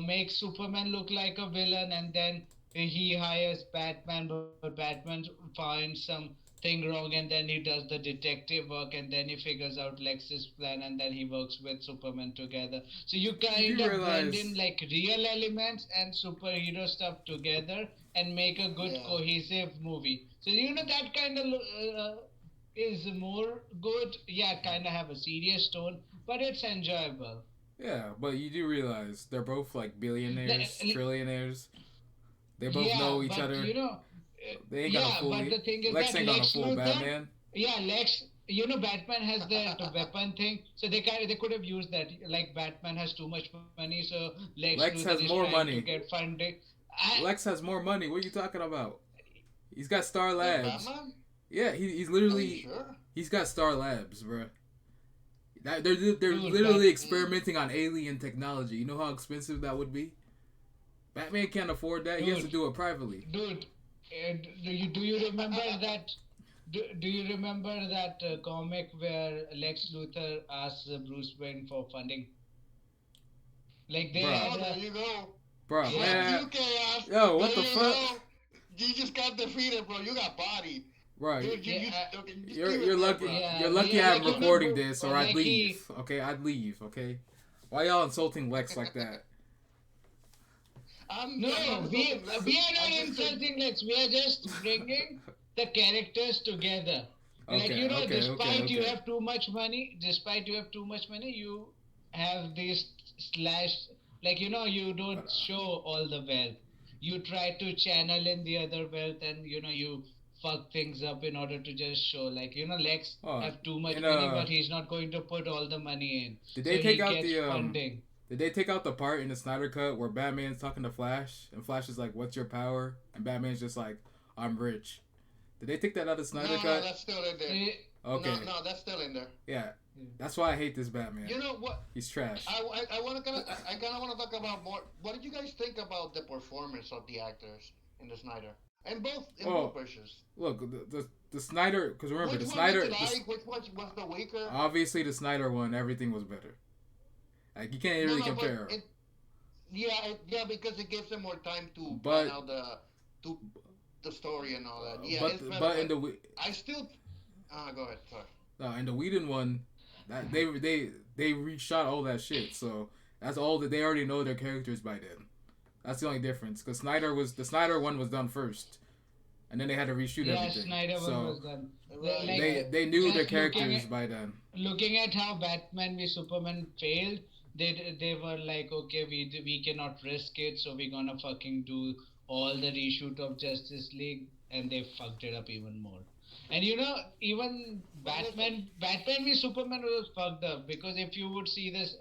makes Superman look like a villain, and then he hires Batman, but Batman finds something wrong, and then he does the detective work, and then he figures out Lex's plan, and then he works with Superman together. So you kind of blend in real elements and superhero stuff together and make a good cohesive movie. So that kind of is more good. Yeah, kind of have a serious tone, but it's enjoyable. Yeah, but you do realize they're both billionaires, trillionaires. They both know each other. They ain't gonna fool but the thing is Lex that ain't gonna Lex fool Luthor, Batman. Yeah, Lex. Batman has the weapon thing, so they could have used that. Like, Batman has too much money, so Lex Luthor has is more trying money. to get funding. Lex has more money. What are you talking about? He's got Star Labs. Batman? Yeah, he's Are literally. you sure? He's got Star Labs, bro. They're Dude, literally experimenting on alien technology. You know how expensive that would be? Batman can't afford that. He has to do it privately. Dude, do you remember that? do you remember that comic where Lex Luthor asks Bruce Wayne for funding? Like they Bruh. had Oh, there a you go. Bruh, Fuck yeah. man. you, Chaos. Yo, what There the you fuck? go. You just got defeated, bro. You got bodied. Bruh, Yeah, Okay, just you're leave it you're there, lucky. bro. You're yeah, lucky I'm like recording this, or I'd like leave. he Okay, I'd leave. Okay, why y'all insulting Lex like that? I'm not no, insulting Lex. we are I not just said, insulting Lex. We are just bringing the characters together. Like Okay, okay, okay, despite you okay. have too much money, you have this slash. Like you don't But show all the wealth. You try to channel in the other wealth, and you fuck things up in order to just show. Like Lex oh, have too much and money, but he's not going to put all the money in, did they so take he out gets the funding. Did they take out the part in the Snyder cut where Batman's talking to Flash and Flash is like, "What's your power?" and Batman's just like, "I'm rich." Did they take that out of the Snyder no, cut? that's still in there. Eh, Okay, No, that's still in there. yeah, that's why I hate this Batman. You know what? He's trash. I want to I kind of want to talk about more. What did you guys think about the performance of the actors in the Snyder in both Well, versions? look, the Snyder, because remember Which the one did Snyder, you like? Which one was the weaker? obviously the Snyder one, everything was better. Like you can't No, really no, but compare. yeah, because it gives them more time to plan But out to the story and all that. Yeah, it's better, but in but the I still. Go ahead. Sorry. in the Whedon one, that they reshot all that shit. So that's all that they already know their characters by then. That's the only difference. Because the Snyder one was done first, and then they had to reshoot yeah, everything. Snyder one So was done. Right, Like they knew their just characters by then. looking at how Batman v Superman failed, they were like, okay, we cannot risk it, so we're gonna fucking do all the reshoot of Justice League, and they fucked it up even more. And even but listen, Batman v Superman was fucked up because if you would see this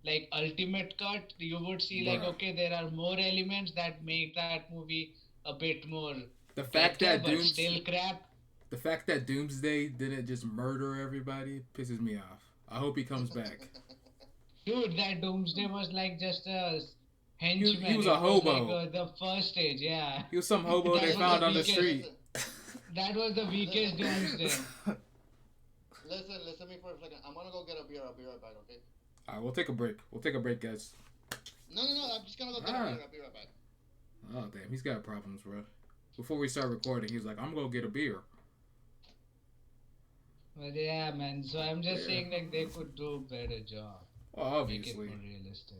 like ultimate cut, you would see like Bruh. okay, there are more elements that make that movie a bit more The fact better, that but still crap. The fact that Doomsday didn't just murder everybody pisses me off. I hope he comes back. Dude, that Doomsday was like just a He henchman. was a It was like hobo. the first stage, yeah. He was some hobo they That was found the on the weakest. street. listen, That was the weakest listen, Doomsday. listen to me for a second. I'm gonna go get a beer. I'll be right back. Okay? Alright, we'll take a break. We'll take a break, guys. No. I'm just gonna go get a Ah. beer. I'll be right back. Oh damn, he's got problems, bro. Before we start recording, he's like, "I'm gonna get a beer." But yeah, man. So I'm just Yeah. saying like they could do a better job. Well, Make it obviously, more realistic.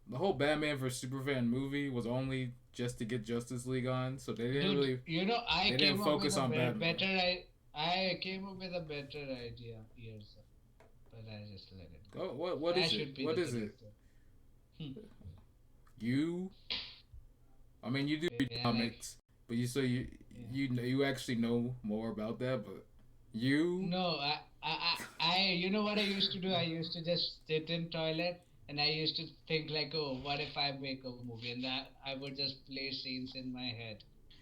the whole Batman vs Superman movie was only just to get Justice League on, so they didn't Dude, really. I They came didn't up focus with a on Batman. I came up with a better idea years ago, but I just let it go. Oh, what I is should it? be What the is it? director. You? I mean, you do read Yeah, comics, but you actually know more about that. But you, no, you know what I used to do? I used to just sit in toilet and I used to think like, oh, what if I make a movie? And that I would just play scenes in my head.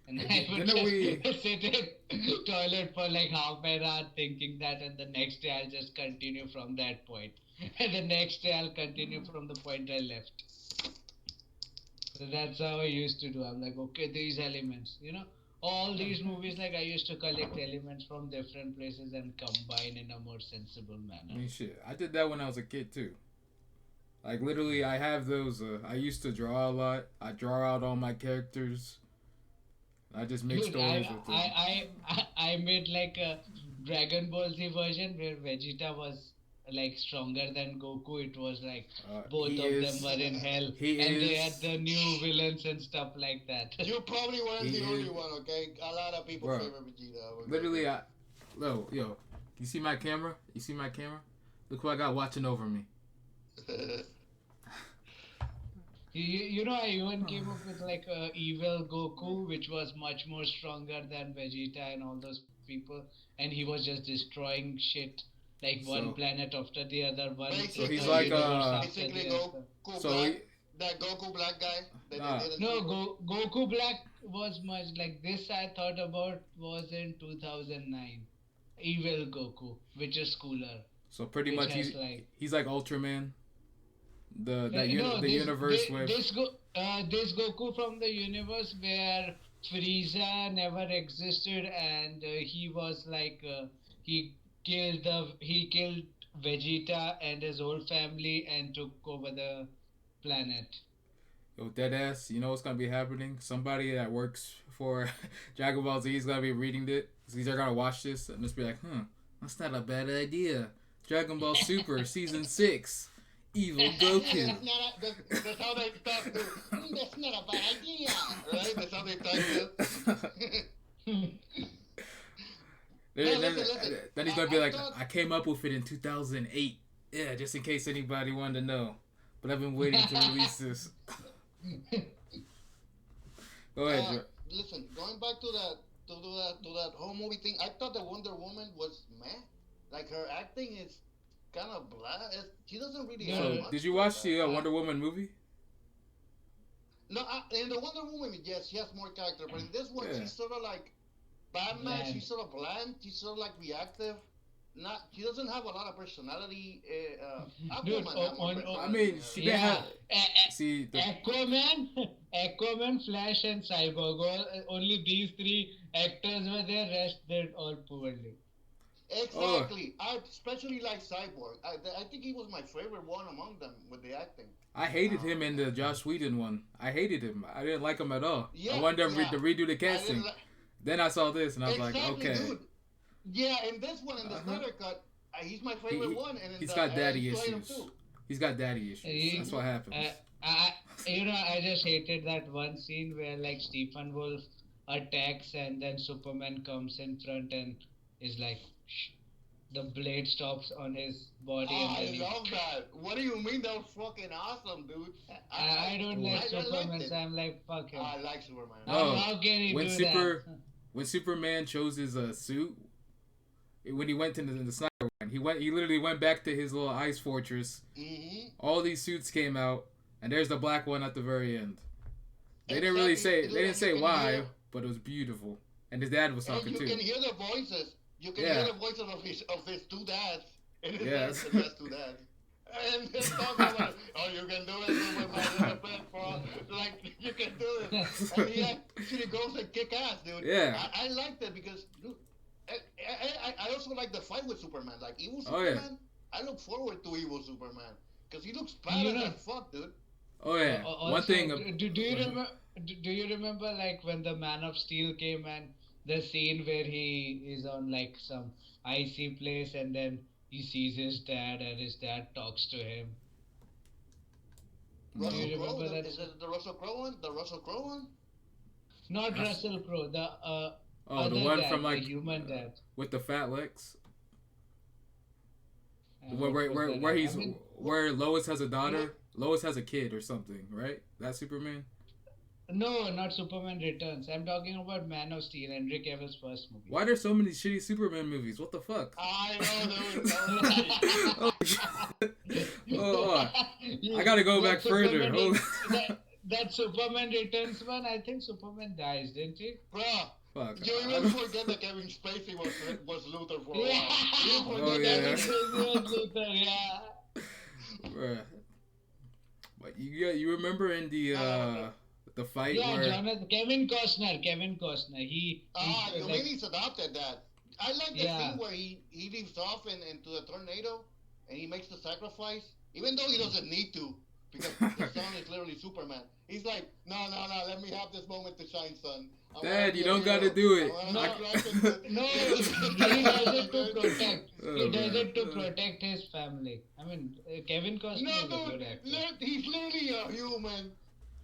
And I would didn't we? just sit in toilet for like half an hour thinking that, and the next day I'll just continue from that point. And the next day I'll continue from the point I left. So that's how I used to do. I'm like, okay, these elements, all these movies, like I used to collect elements from different places and combine in a more sensible I manner. mean, shit. I did that when I was a kid too. Like literally, I have those. I used to draw a lot. I draw out all my characters. I just make Dude, stories with them. I made like a Dragon Ball Z version where Vegeta was like stronger than Goku. It was like both He of them is. were in hell, He and they is. had the new villains and stuff like that. You probably weren't He the is. only one, okay? A lot of people Bro, favor Vegeta. Okay? Literally, yo, you see my camera? You see my camera? Look who I got watching over me. I even came up with like a evil Goku, which was much more stronger than Vegeta and all those people, and he was just destroying shit like one So, planet after the other, one so he's basically, like universe after basically the other. Goku so Black, he, that Goku Black guy that nah. they did in No, Super. Goku Black was much like this. I thought about was in 2009. Evil Goku, which is cooler, So pretty which much has like he's like Ultraman. no, The universe with this Goku from the universe where Frieza never existed, and he was like he he killed Vegeta and his whole family and took over the planet. Yo, dead ass. You know what's gonna be happening? Somebody that works for Dragon Ball Z is gonna be reading it. These are gonna watch this and just be like, that's not a bad idea. Dragon Ball Super Season 6. Evil Yeah, Goku. that's how they talk to. That's not a bad idea, right? That's how they talk to. No, listen. Then he's gonna be I like, thought. I came up with it in 2008. Yeah, just in case anybody wanted to know. But I've been waiting to release this. Go ahead, Uh, Joe. Listen, going back to that whole movie thing, I thought the Wonder Woman was meh. Like her acting is kind of blah. She doesn't really have Yeah. So, much did you to watch that. the Wonder Woman movie? No, in the Wonder Woman, yes, she has more character, but in this one, Yeah. she's sort of like Batman. Bland. She's sort of bland. She's sort of like reactive. Not, she doesn't have a lot of personality. Dude, Aquaman have more on I personality. mean, than her. she didn't yeah, have. See, Aquaman, Aquaman, Flash, and Cyborg. Only these three actors were there. Rest did all poorly. oh, Exactly. I especially like Cyborg. I think he was my favorite one among them with the acting. I hated Um, him in the Josh Whedon one. I hated him. I didn't like him at all. I yeah, wanted them yeah. to redo the I didn't casting. like. Then I saw this and I was like, Exactly, okay. dude. Yeah, in this one, in the Uh-huh. Snyder cut, he's my He, favorite he, one, and in he's the got I daddy used to hate him issues. too. He's got daddy issues. That's what happens. I, I just hated that one scene where like Stephen Wolf attacks and then Superman comes in front and is like, shh, the blade stops on his body and Oh, then I he. love that. What do you mean? That was fucking awesome, dude. I don't like I liked Superman, it. so I'm like, fuck him. I like Superman. No, How can he when do when Superman chose his suit, when he went to the Snyder one, he literally went back to his little ice fortress. Mm-hmm. All these suits came out, and there's the black one at the very end. They didn't Exactly, really say dude, they didn't and say you can why, hear- but it was beautiful. And his dad was And talking you too. can hear the voices. You can Yeah. hear the voices of his two dads. And his Yes. his last two dads. And they're talking about, oh, you can do it, Superman, like, you can do it. And he actually goes and kick ass, dude. Yeah. I like that because, dude, I also like the fight with Superman. Like, evil Oh, yeah. Superman, I look forward to evil Superman. Because he looks You badass know- as fuck, dude. Oh yeah. Also, One thing. do you remember? Do you remember like when the Man of Steel came and the scene where he is on like some icy place and then he sees his dad and his dad talks to him. Do Russell you Crowe, remember that? is it the Russell Crowe one? The Russell Crowe one? Not Yes. Russell Crowe, the Oh, other the one dad, from the like human dad. with the fat legs. What was Where that? where I he's mean, where Lois has a daughter. Lois has a kid or something, right? That's Superman. no, not Superman Returns. I'm talking about Man of Steel, Henry Cavill's first movie. Why are there so many shitty Superman movies? What the fuck? I know, dude. Oh, I gotta go back further. Superman Hold that Superman Returns one, I think Superman dies, didn't he? Bruh, Fuck. you even forget that Kevin Spacey was Luther for a while. You Oh, forget yeah. that. Yeah. Bruh. But you remember in the fight Yeah, where Jonathan, Kevin Costner. You like, mean he's adopted that? I like the Yeah. scene where he leaves off into the tornado and he makes the sacrifice, even though he doesn't need to, because his son is literally Superman. He's like, no, let me have this moment to shine, son. I wanna Dad, be you a don't hero. gotta do it. I wanna No. be like no, he does it to protect. Oh, He does man. it to protect his family. I mean, Kevin Costner No, is a dude, good actor. he's literally a human,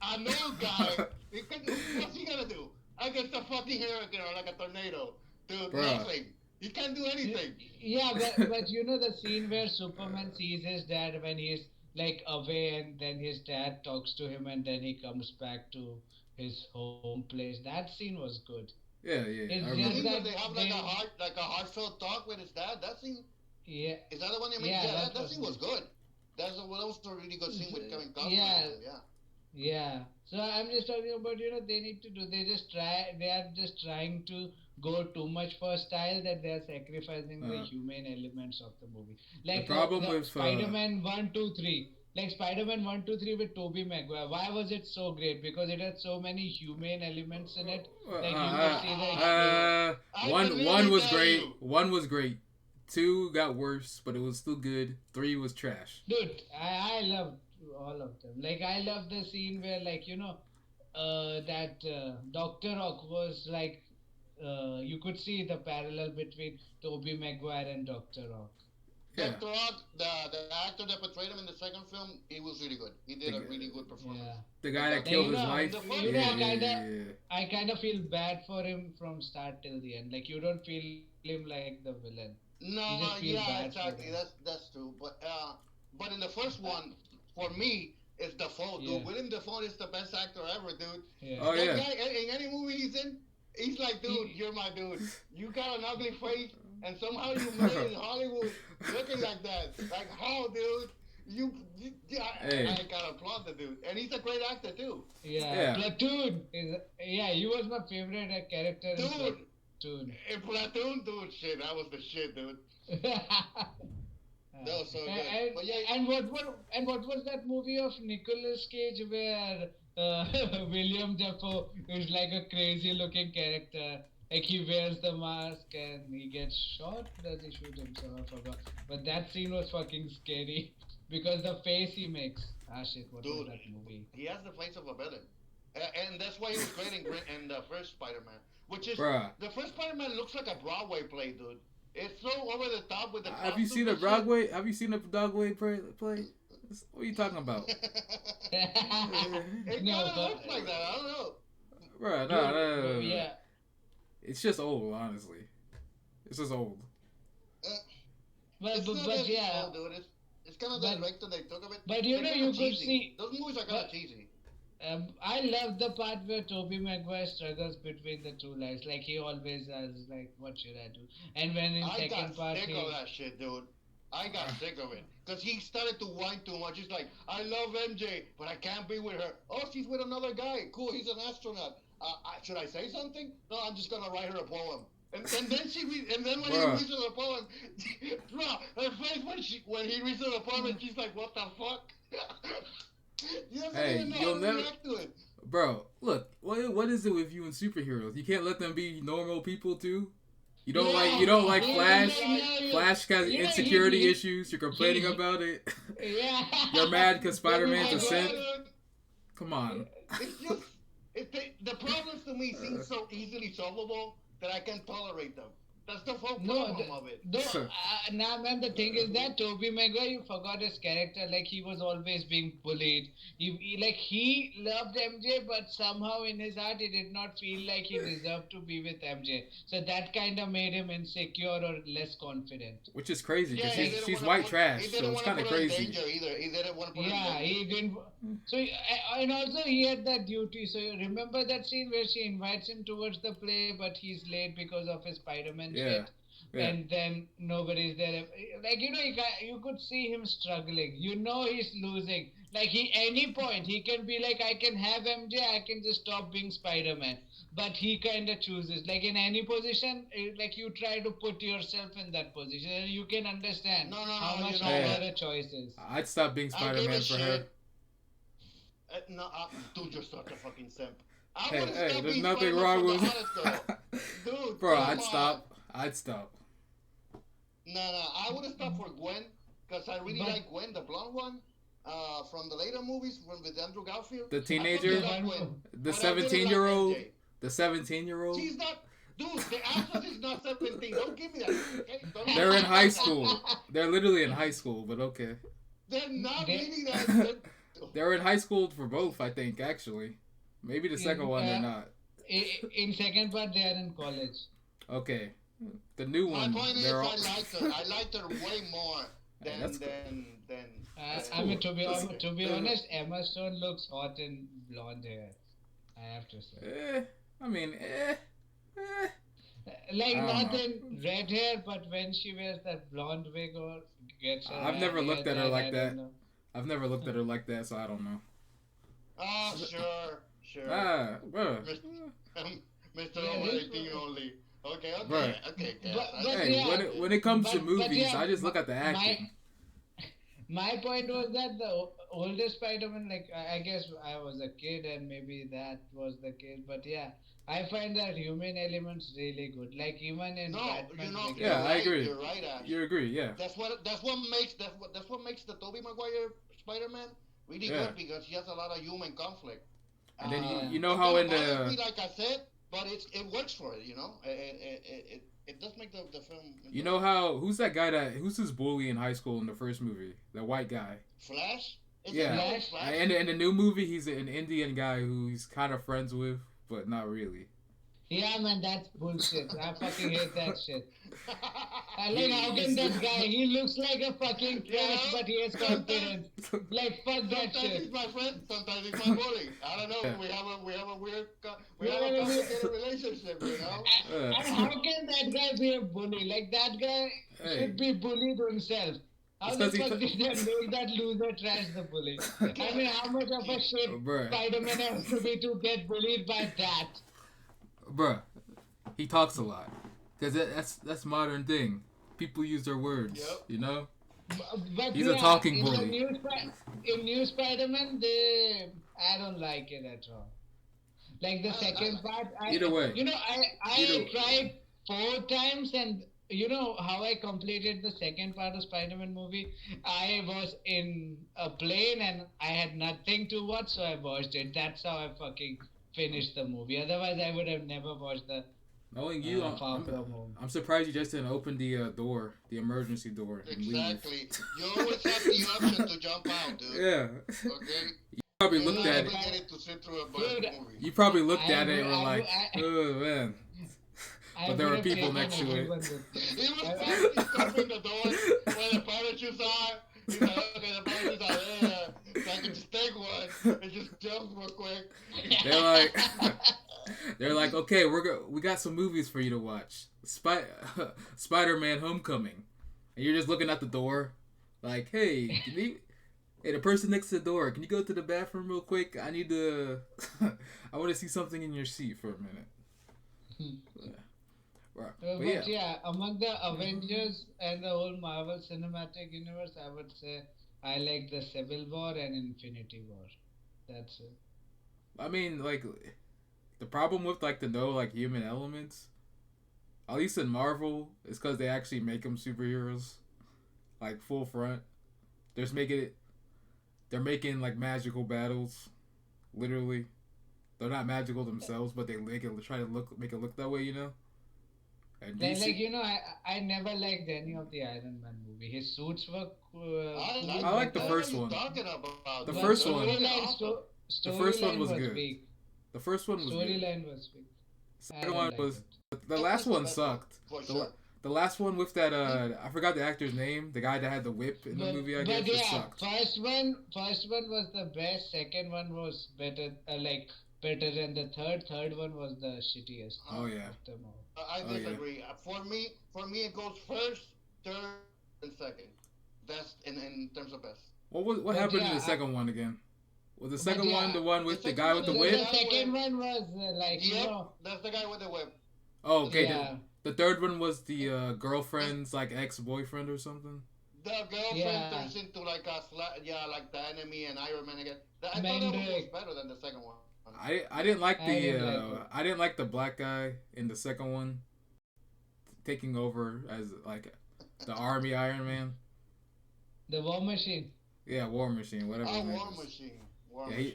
an old guy. What's he gonna do against a fucking hurricane or like a tornado? Dude, Bruh. nothing. He can't do anything. Yeah, but you know the scene where Superman sees his dad when he's like away and then his dad talks to him and then he comes back to his home place. That scene was good. yeah, It's I The just remember. scene that where they have like they- a heartfelt talk with his dad. That scene Yeah, is that the one you mean? Yeah, Yeah, that that was scene was good. That was a really good scene with Kevin Costner. Yeah. Yeah. yeah. So I'm just talking about they need to do. They are just trying to go too much for style that they are sacrificing the Uh. human elements of the movie. Like problem the with, Spider-Man 1, 2, 3. like Spider-Man 1, 2, 3 with Tobey Maguire. Why was it so great? Because it had so many humane elements in it. Like you could see one was great. One was great. Two got worse, but it was still good. Three was trash. Dude, I loved all of them. Like I love the scene where that Doctor Rock was like you could see the parallel between Tobey Maguire and Doctor Rock. Yeah. Dr. Rock, the actor that portrayed him in the second film, he was really good. He did a really good performance. Yeah. The guy that killed his wife. I kind of feel bad for him from start till the end. Like you don't feel him like the villain. No, yeah, exactly. That's true. But in the first one, for me, it's Dafoe, dude. Yeah. William Dafoe is the best actor ever, dude. Yeah. Oh yeah. Guy, in any movie he's in, he's like, dude, you're my dude. You got an ugly face, and somehow you made it in Hollywood looking like that. Like how, dude? I gotta applaud the dude, and he's a great actor too. Yeah. Platoon is he was my favorite character. Dude. In Platoon, dude, shit, that was the shit, dude. That was so good. And what was that movie of Nicolas Cage where William Dafoe is like a crazy looking character? Like he wears the mask and he gets shot. Does he shoot himself? I forgot. But that scene was fucking scary because the face he makes. Shit, what was that movie? He has the face of a villain. And that's why he was great in the first Spider-Man. Which is, the first Spider-Man looks like a Broadway play, dude. It's so over the top with the Have you seen a Broadway? Have you seen a Broadway play? What are you talking about? It kind of looks like that. I don't know. Bro, no. Yeah. It's just old, honestly. It's just old. But yeah. Old, dude. It's kind of the director they took of it. But you could see those movies are kind of cheesy. I love the part where Tobey Maguire struggles between the two lives. Like he always has, like, what should I do? And when in second part, I got sick of that shit, dude. I got sick of it because he started to whine too much. He's like, I love MJ, but I can't be with her. Oh, she's with another guy. Cool, he's an astronaut. Should I say something? No, I'm just gonna write her a poem. And then when he reads her a poem, bro, her face when he reads her a poem, and she's like, what the fuck? You'll never. Bro, look, what is it with you and superheroes? You can't let them be normal people too. You don't like Flash. Flash has insecurity issues. You're complaining about it. Yeah. You're mad because Spider-Man's a simp. Come on. It's just the problems to me seem so easily solvable that I can tolerate them. That's the whole problem of it. Nah, man, the thing is that Tobey Maguire, you forgot his character. Like, he was always being bullied. He loved MJ, but somehow in his heart, he did not feel like he deserved to be with MJ. So that kind of made him insecure or less confident. Which is crazy, because she's white trash, so it's kind of crazy. He didn't want to put he didn't. So, and also he had that duty. So, you remember that scene where she invites him towards the play, but he's late because of his Spider-Man shit. Yeah. And then nobody's there. Like, you could see him struggling. He's losing. Like, any point, he can be like, I can have MJ, I can just stop being Spider-Man. But he kind of chooses. Like, in any position, like, you try to put yourself in that position. And you can understand how much harder the choice is. I'd stop being Spider-Man for her. Dude, you're such a fucking simp. Hey, there's nothing wrong with Dude, bro, I'd stop. No, I would have stopped for Gwen, because I really like Gwen, the blonde one, from the later movies with Andrew Garfield. The teenager? The 17-year-old? The 17-year-old? She's not... Dude, the actress is not 17. Don't give me that. Okay? They're in high school. They're literally in high school, but okay. They're not really that... They're in high school for both, I think, actually. Maybe the second one they're not. In second part, they are in college. Okay. The new one. My point is, I liked her way more than. I mean, to be honest, Emma Stone looks hot in blonde hair. I have to say. Like not in red hair, but when she wears that blonde wig or gets her. I've never looked at her like that. I've never looked at her like that, so I don't know. Oh, sure. Mr. Over 18 only. Okay. When it comes to movies, I just look at the acting. My point was that the older Spider-Man, like I guess I was a kid and maybe that was the case. But yeah, I find that human elements really good. Like even in No, Batman Yeah, Begins. I agree. You're right, Ash. You agree? Yeah. That's what makes the Tobey Maguire Spider-Man really Yeah. good because he has a lot of human conflict. And then Yeah. you know It how kind in of bothers the me, like I said, but it works for it. It does make the film. you know how who's his bully in high school in the first movie, the white guy. Flash. Is Yeah. it really Flash? Flash? And in the new movie, he's an Indian guy who he's kind of friends with, but not really. Yeah, man, that's bullshit. I fucking hate that shit. Like, how can He's- that guy? He looks like a fucking trash, Yeah. but he has confidence. Like, fuck that Sometimes shit. he's my friend, sometimes he's my bully. I don't know. Yeah. We have a complicated relationship. And how can that guy be a bully? Like, that guy Hey. should be bullied himself. How It's the 'cause he fuck did they make that loser trash the bully? I mean, how much of a shit Bruh. Spider-Man has to be to get bullied by that? Bruh, he talks a lot, cause that's modern thing. People use their words, Yep. you know. But He's a talking in bully. The new Spider-Man, I don't like it at all. Like the second part, Either way. I Either- tried 4 times, and you know how I completed the second part of Spider-Man movie? I was in a plane and I had nothing to watch, so I watched it. That's how I fucking finished the movie. Otherwise, I would have never watched the Knowing you, Far From Home. I'm surprised you just didn't open the door, the emergency door, and Exactly. leave. You always have the option to jump out, dude. Yeah. Okay. Probably You're looked not at even it. getting to sit through a Dude, movie. You probably looked at it and were I- like, I- oh man. But there were people next to it. He was stopping the door when the parachutes are. He's like, okay, the parachutes are there. So I can just take one and just jump real quick. They're like, okay, we got some movies for you to watch. Spider-Man: Homecoming, and you're just looking at the door, like, hey, hey, the person next to the door, can you go to the bathroom real quick? I need to, I want to see something in your seat for a minute. Right. But yeah, among the Avengers and the whole Marvel Cinematic Universe, I would say I like the Civil War and Infinity War. That's it. I mean, like, the problem with like the no like human elements, at least in Marvel, is because they actually make them superheroes, like full front. They're making like magical battles, literally. They're not magical themselves, but they make it make it look that way, you know. And Then, DC, I never liked any of the Iron Man movie. His suits were. I like the first one. Talking about? The but first one. The first one was good. Weak. The first one was good. Storyline was weak. Second one was it. the last one sucked. For sure. The last one with that I forgot the actor's name, the guy that had the whip in the movie. I guess But it yeah, sucked. first one was the best. Second one was better, better than the third. Third one was the shittiest. Oh yeah. of them all. I disagree. For me, it goes first, third, and second. That's in terms of best. What But happened in yeah, the second one again? Was the But second yeah, one the one with the the second guy one with the is whip? The second one was Yep, that's the guy with the whip. Oh, okay. Yeah. The third one was the girlfriend's like ex-boyfriend or something. The girlfriend Yeah. turns into like like the enemy and Iron Man again. I thought that one was Mandrake. better than the second one. I didn't like I the didn't like it. I didn't like the black guy in the second one taking over as like the army Iron Man. The War Machine. Yeah, War Machine, whatever. his name War is. Machine.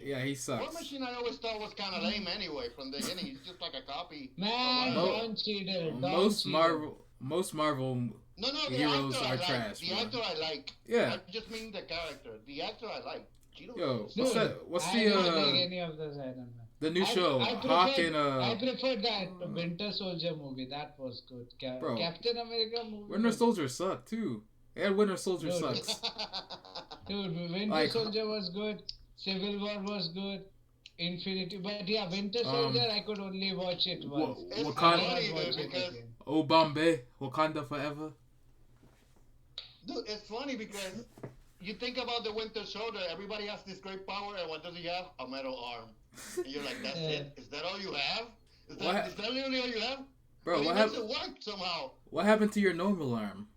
Yeah, he sucks. War Machine I always thought was kind of lame anyway from the beginning. He's just like a copy. Man, Mo- don't cheat it. Most Marvel No, the heroes actor I are like. trash. The bro. actor I like. Yeah. I just mean the character. The actor I like. Cheeto Yo, is- what's Dude, that? What's I the don't like any of those Iron Man. the new show? I Hawk preferred- and I preferred that Winter Soldier movie. That was good. Bro. Captain America movie. Winter was- Soldier sucked too. And Winter Soldier Dude. sucks. Dude, Winter Like- Soldier was good. Civil War was good. Infinity, but yeah, Winter Soldier I could only watch it once. It's Wakanda, funny, I dude, cannot watch it because again. Oh Bombay, Wakanda forever. dude, it's funny because you think about the Winter Soldier. Everybody has this great power, and what does he have? A metal arm. And you're like, that's it? Is that all you have? Is that literally all you have? Bro, But what he makes happened? it work somehow. What happened to your normal arm?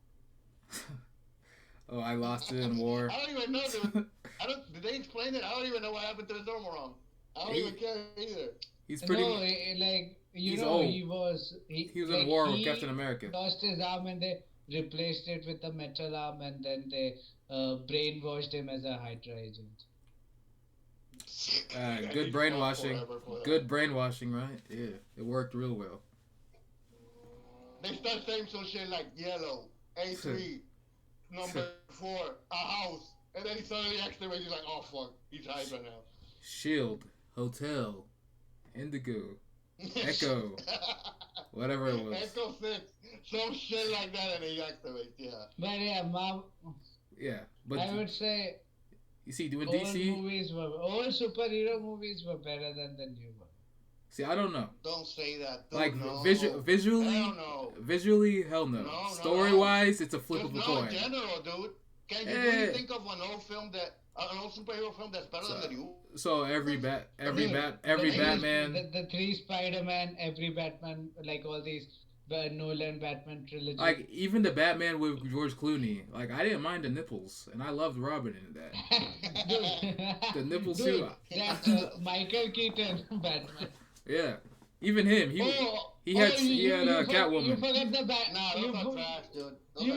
Oh, I lost it in war. I don't even know, dude. I don't. Did they explain it? I don't even know what happened to his arm wrong. I don't even care either. He's pretty. No, like he's old. he was in war with Captain America. Lost his arm and they replaced it with a metal arm, and then they brainwashed him as a Hydra agent. Good brainwashing. Good brainwashing, right? Yeah, it worked real well. They start saying some shit like yellow, A3, number 4, a house, and then he suddenly activates. He's like, oh fuck, he's Hydra now. Shield, Hotel, Indigo, Echo, whatever it was. Echo 6, some shit like that, and he activates. Yeah. But yeah, Yeah, but I would say. You see, doing old DC old superhero movies were better than the new one. See, I don't know. Don't say that. Like no. visually, hell no. Visually, hell no. Story wise, it's a flip of a coin. In general, dude. Can you really think of an old film an old superhero film that's better than the new? So every Batman. The 3 Spider-Man, every Batman, like all these Nolan Batman trilogy. Like even the Batman with George Clooney, like I didn't mind the nipples, and I loved Robin in that. Dude, the nipples dude, too. That's Michael Keaton Batman. Yeah, even him. He had Catwoman. You forgot the Batman. Nah, those are trash, dude. You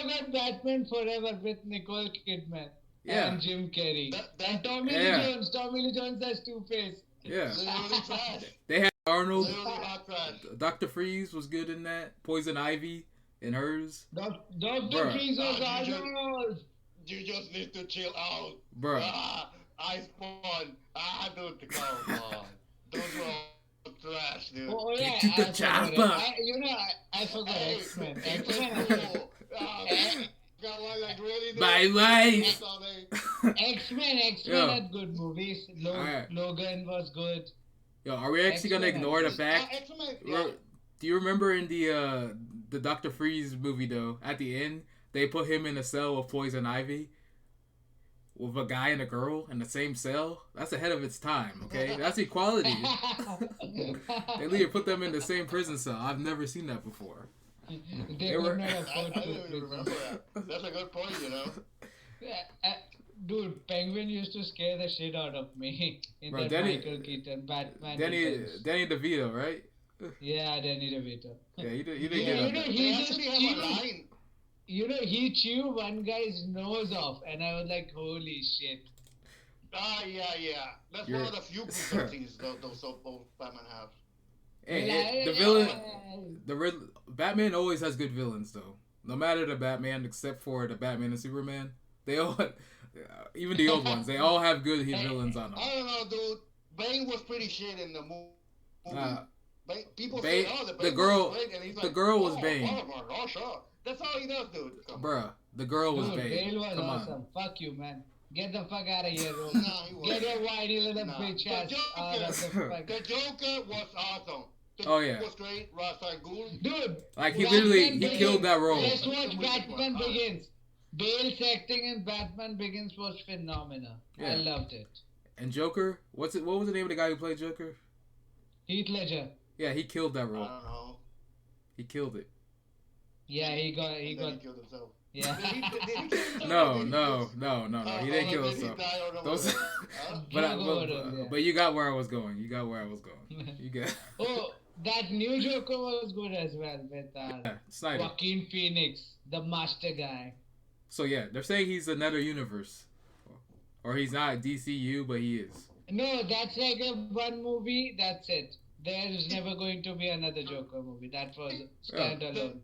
forgot Batman Forever with Nicole Kidman and Jim Carrey. And Tommy Lee Jones. Tommy Lee Jones has Two-Face. Yeah. Literally trash. They had Arnold. Literally hot trash. Dr. Freeze was good in that. Poison Ivy in hers. Dr. Freeze was Arnold. You just need to chill out. Bruh. I spawn. Dude, come on. Those were trash, dude. Oh, yeah, Get to the chopper. I forgot X-Men. Got one like really. My wife. X-Men had good movies. Logan was good. Yo, are we actually gonna ignore the fact? Do you remember in the Dr. Freeze movie though? At the end, they put him in a cell with Poison Ivy, with a guy and a girl in the same cell. That's ahead of its time. Okay, that's equality. They literally put them in the same prison cell. I've never seen that before. They were not afford I don't even remember that. That's a good point, you know. Dude, Penguin used to scare the shit out of me in that Michael Keaton Batman. Danny DeVito, right? Yeah, Danny DeVito. Yeah, he didn't get up there. He chewed one guy's nose off, and I was like, holy shit. Yeah. That's one of the few good things those Batman have. Hey, Batman always has good villains though. No matter the Batman, except for the Batman and Superman, they all, even the old ones, they all have good villains on them. I don't know, dude. Bane was pretty shit in the movie. People Bane, say, oh, the girl, was Bane, and he's like, the girl was Bane. Oh, sure. That's all he does, dude. Bruh, the girl was Bane. Bane was awesome. On. Fuck you, man. Get the fuck out of here, bro. Get your whitey little bitch ass out of the fuck. The Joker was awesome. Oh yeah. Was great, dude. Like he literally killed that role. Just watch Batman Begins. Bale's acting in Batman Begins was phenomenal. Yeah. I loved it. And Joker, what was the name of the guy who played Joker? Heath Ledger. Yeah, he killed that role. I don't know. He killed it. Yeah, he got. He killed himself. Yeah. Did he kill himself? No. He didn't kill himself. But you got where I was going. You got. Oh, that new Joker was good as well with Snyder. Joaquin Phoenix, the master guy. So yeah, they're saying he's another universe, or he's not DCU, but he is. No, that's like one movie. That's it. There is never going to be another Joker movie. That was standalone.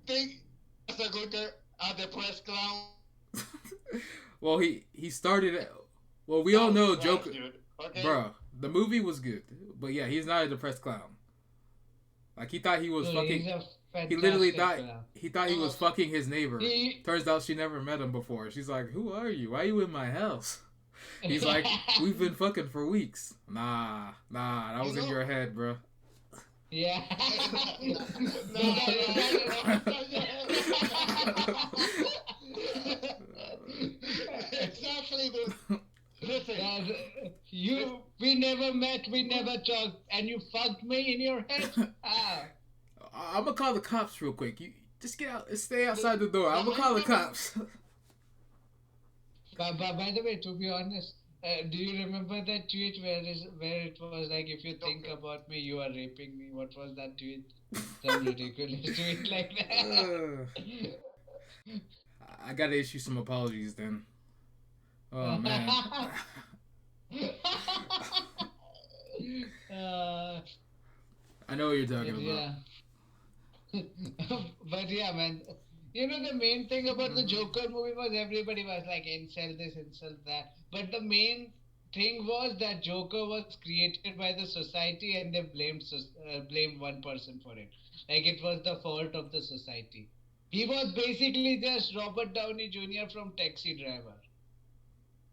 Think that's a good depressed clown. Well, he started. Well, we all know Joker, okay. Bro. The movie was good, but yeah, he's not a depressed clown. Like he thought he was fucking. He literally thought he was fucking his neighbor. Turns out she never met him before. She's like, "Who are you? Why are you in my house?" He's like, "We've been fucking for weeks." Nah, that was in your head, bro. Yeah. Exactly, dude. Listen. We never met, we never talked, and you fucked me in your head? I'm gonna call the cops real quick. Just get out. Stay outside the door. The I'm gonna main call the problem. cops. But by the way, to be honest, do you remember that tweet where it was like, if you think Joker. about me, you are raping me? What was that tweet? Some ridiculous tweet like Uh, that. I gotta issue some apologies then. Oh man. uh, I know what you're talking but about. yeah. But yeah, man. You know, the main thing about the Joker movie was everybody was like, incel this, incel that. But the main thing was that Joker was created by the society and they blamed one person for it. Like it was the fault of the society. He was basically just Robert Downey Jr. from Taxi Driver.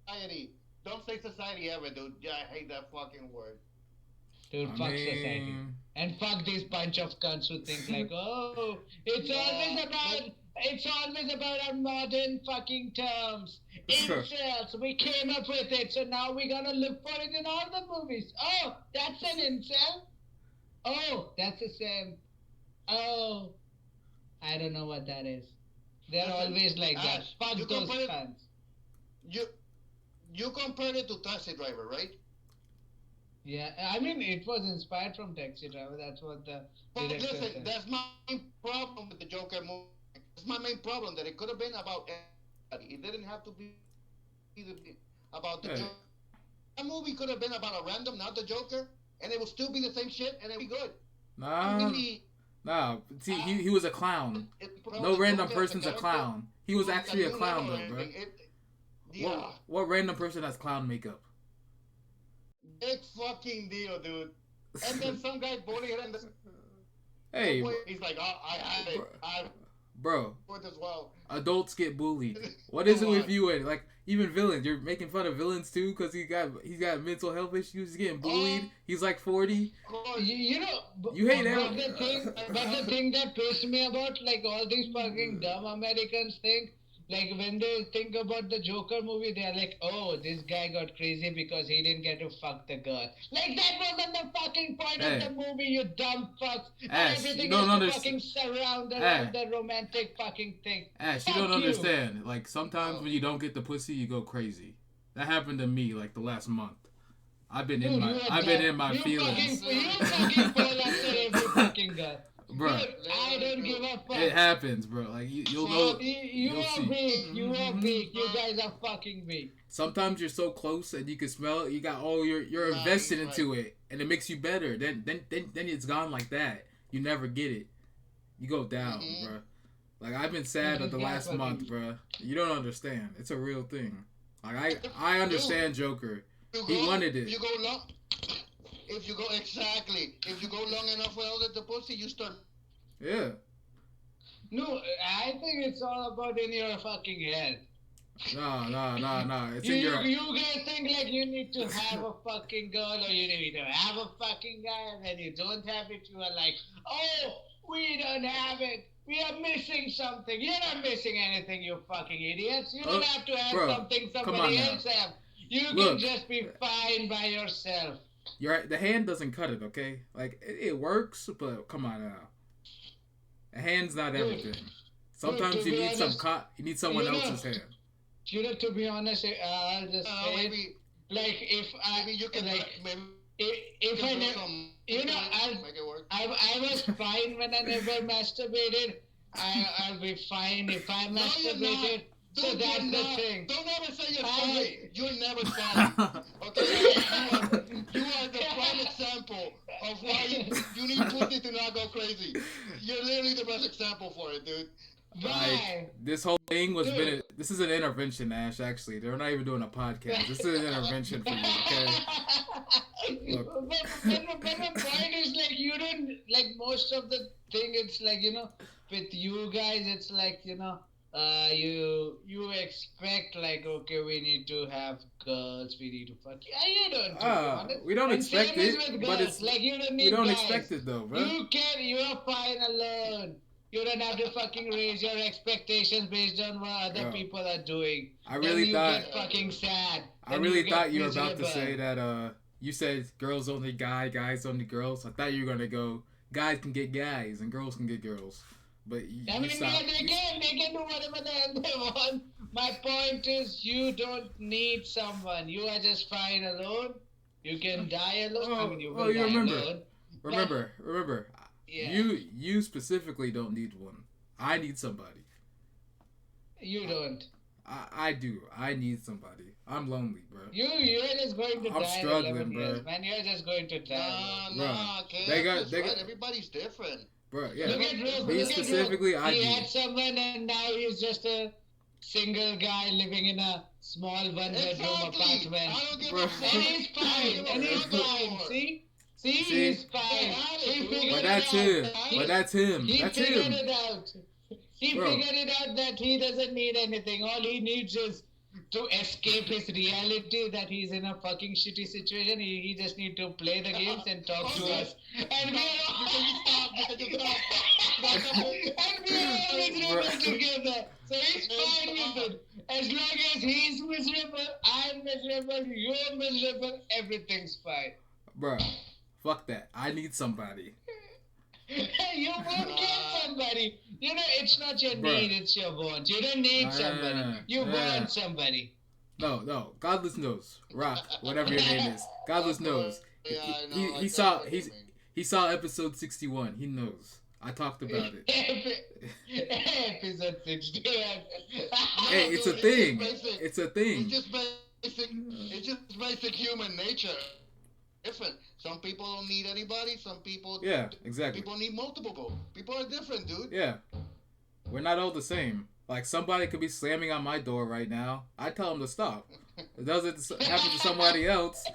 Society. Don't say society ever, dude. Yeah, I hate that fucking word. Dude, I fuck society. mean, And fuck this bunch of cunts who think like, oh, it's always about our modern fucking terms. Incels, we came up with it, so now we're gonna look for it in all the movies. Oh, that's an incel? Oh, that's the same. Oh, I don't know what that is. They're Listen, always like that. Ash, Fuck you those compared cunts. you you compared it to Taxi Driver, right? Yeah, I mean, it was inspired from Taxi Driver. That's what the But director listen, said. that's my main problem with the Joker movie. That's my main problem. That it could have been about anybody. It didn't have to be about the hey, Joker. That movie could have been about a random, not the Joker, and it would still be the same shit, and it'd be good. nah, Really, nah. See, he was a clown. No the random Joker as a person's a character clown. He was was actually a new clown level though, and bro. everything. Yeah, What random person has clown makeup? big fucking deal, dude. And then some guy bullying it, and Hey, he's like, "Oh, I had it. I bro. would as well." Adults get bullied. What is it Come with on. you and like even villains? You're making fun of villains too because he's got mental health issues. He's getting bullied. He's like 40. Of course. You know, You hate but every- the thing that pissed me about, like all these fucking dumb Americans think, like when they think about the Joker movie, they're like, oh, this guy got crazy because he didn't get to fuck the girl. Like that wasn't the fucking point Hey. of the movie, you dumb fucks. Ash, Everything you don't is to understand. fucking surround Hey. around the romantic fucking thing. Ash, you Fuck don't you. understand. Like sometimes when you don't get the pussy, you go crazy. That happened to me like the last month. I've been in Dude, my you are I've been dumb. in my you feelings, you fucking fall after every fucking girl. bro. Dude, I don't give a fuck. It happens, bro. Like you'll know. You You'll are see. weak. You are weak. You guys are fucking weak. Sometimes you're so close and you can smell it. You got all you're Right, invested right. into it, and it makes you better. Then it's gone like that. You never get it. You go down, Mhm. bro. Like I've been sad You at the just last got month, fucking- bro. You don't understand. It's a real thing. Like I understand Joker. You He go- wanted it. You go long. If you go exactly, if you go long enough without the pussy, you start. Yeah. No, I think it's all about in your fucking head. Nah. It's You, in your. you guys think like you need to have a fucking girl or you need to have a fucking guy and then you don't have it, you are like, oh, we don't have it. We are missing something. You're not missing anything, you fucking idiots. You don't have to have bro, something come somebody on now. else have. You Look. can just be fine by yourself. The hand doesn't cut it, okay? Like it works, but come on now. The hand's not everything. Sometimes to you be need honest, you need someone you know- else's hand. You know, to be honest, I'll just say, Maybe, like, if I, maybe you can like, maybe if you I can do never, some. you know, make it work. I was fine when I never masturbated. I'll be fine if I No, you're not. masturbated. So Dude, that's you're the not. thing. Don't ever say you're I- fine. You're never fine. Okay, you are the prime example of why you need pussy to not go crazy. You're literally the best example for it, dude. Why? Like this whole thing was Dude. this is an intervention, Ash. Actually, they're not even doing a podcast. This is an intervention for you, okay? Look. But the point is like you don't like most of the thing. It's like with you guys, it's like you expect like okay, we need to have girls, we need to fuck. Yeah, you don't. To be honest. We don't And expect same is it, with but girls. it's like you don't need we don't guys. expect it though, bro. You are fine alone. You don't have to fucking raise your expectations based on what other Yeah. people are doing. I really Then you thought get fucking sad. I Then really get thought you were about to miserable. say that you said girls only guys only girls. I thought you were gonna go guys can get guys and girls can get girls. but you, I you mean, stop. yeah, they can do whatever the hell they want. My point is, you don't need someone. You are just fine alone. You can die alone. I mean, you will You die remember? alone. Remember. Yeah. You specifically don't need one. I need somebody. You don't. I do. I need somebody. I'm lonely, bro. You're just going to I'm die in struggling, 11 years, bro. man. You're just going to die. Nah, okay, They that's got right. Everybody's different. bro. Yeah, Look at Rose. me Look at Rose. specifically, I He do. had someone and now he's just a single guy living in a small one-bedroom apartment. I don't give Bro. a fuck. And he's fine. And he's fine. See, he's fine. He figured But that's it out. him. But that's him. He That's figured him. it out. He Bro. figured it out that he doesn't need anything. All he needs is to escape his reality that he's in a fucking shitty situation. He just need to play the games and talk to us. And we are all miserable together. So he's fine with it. As long as he's miserable, I'm miserable, you're miserable, everything's fine. Bro, fuck that. I need somebody. You won't get somebody. You know, it's not your Bruh. need, it's your want. You don't need somebody. You want somebody. No. Godless knows. Rock, whatever your name is. Godless knows. Yeah, I know. He saw episode 61. He knows. I talked about it. Episode 61. Hey, it's a thing. It's a thing. It's just basic human nature. Different. Some people don't need anybody. Some people. Yeah, exactly. People need multiple. People are different, dude. Yeah. We're not all the same. Like, somebody could be slamming on my door right now. I tell them to stop. It doesn't happen to somebody else.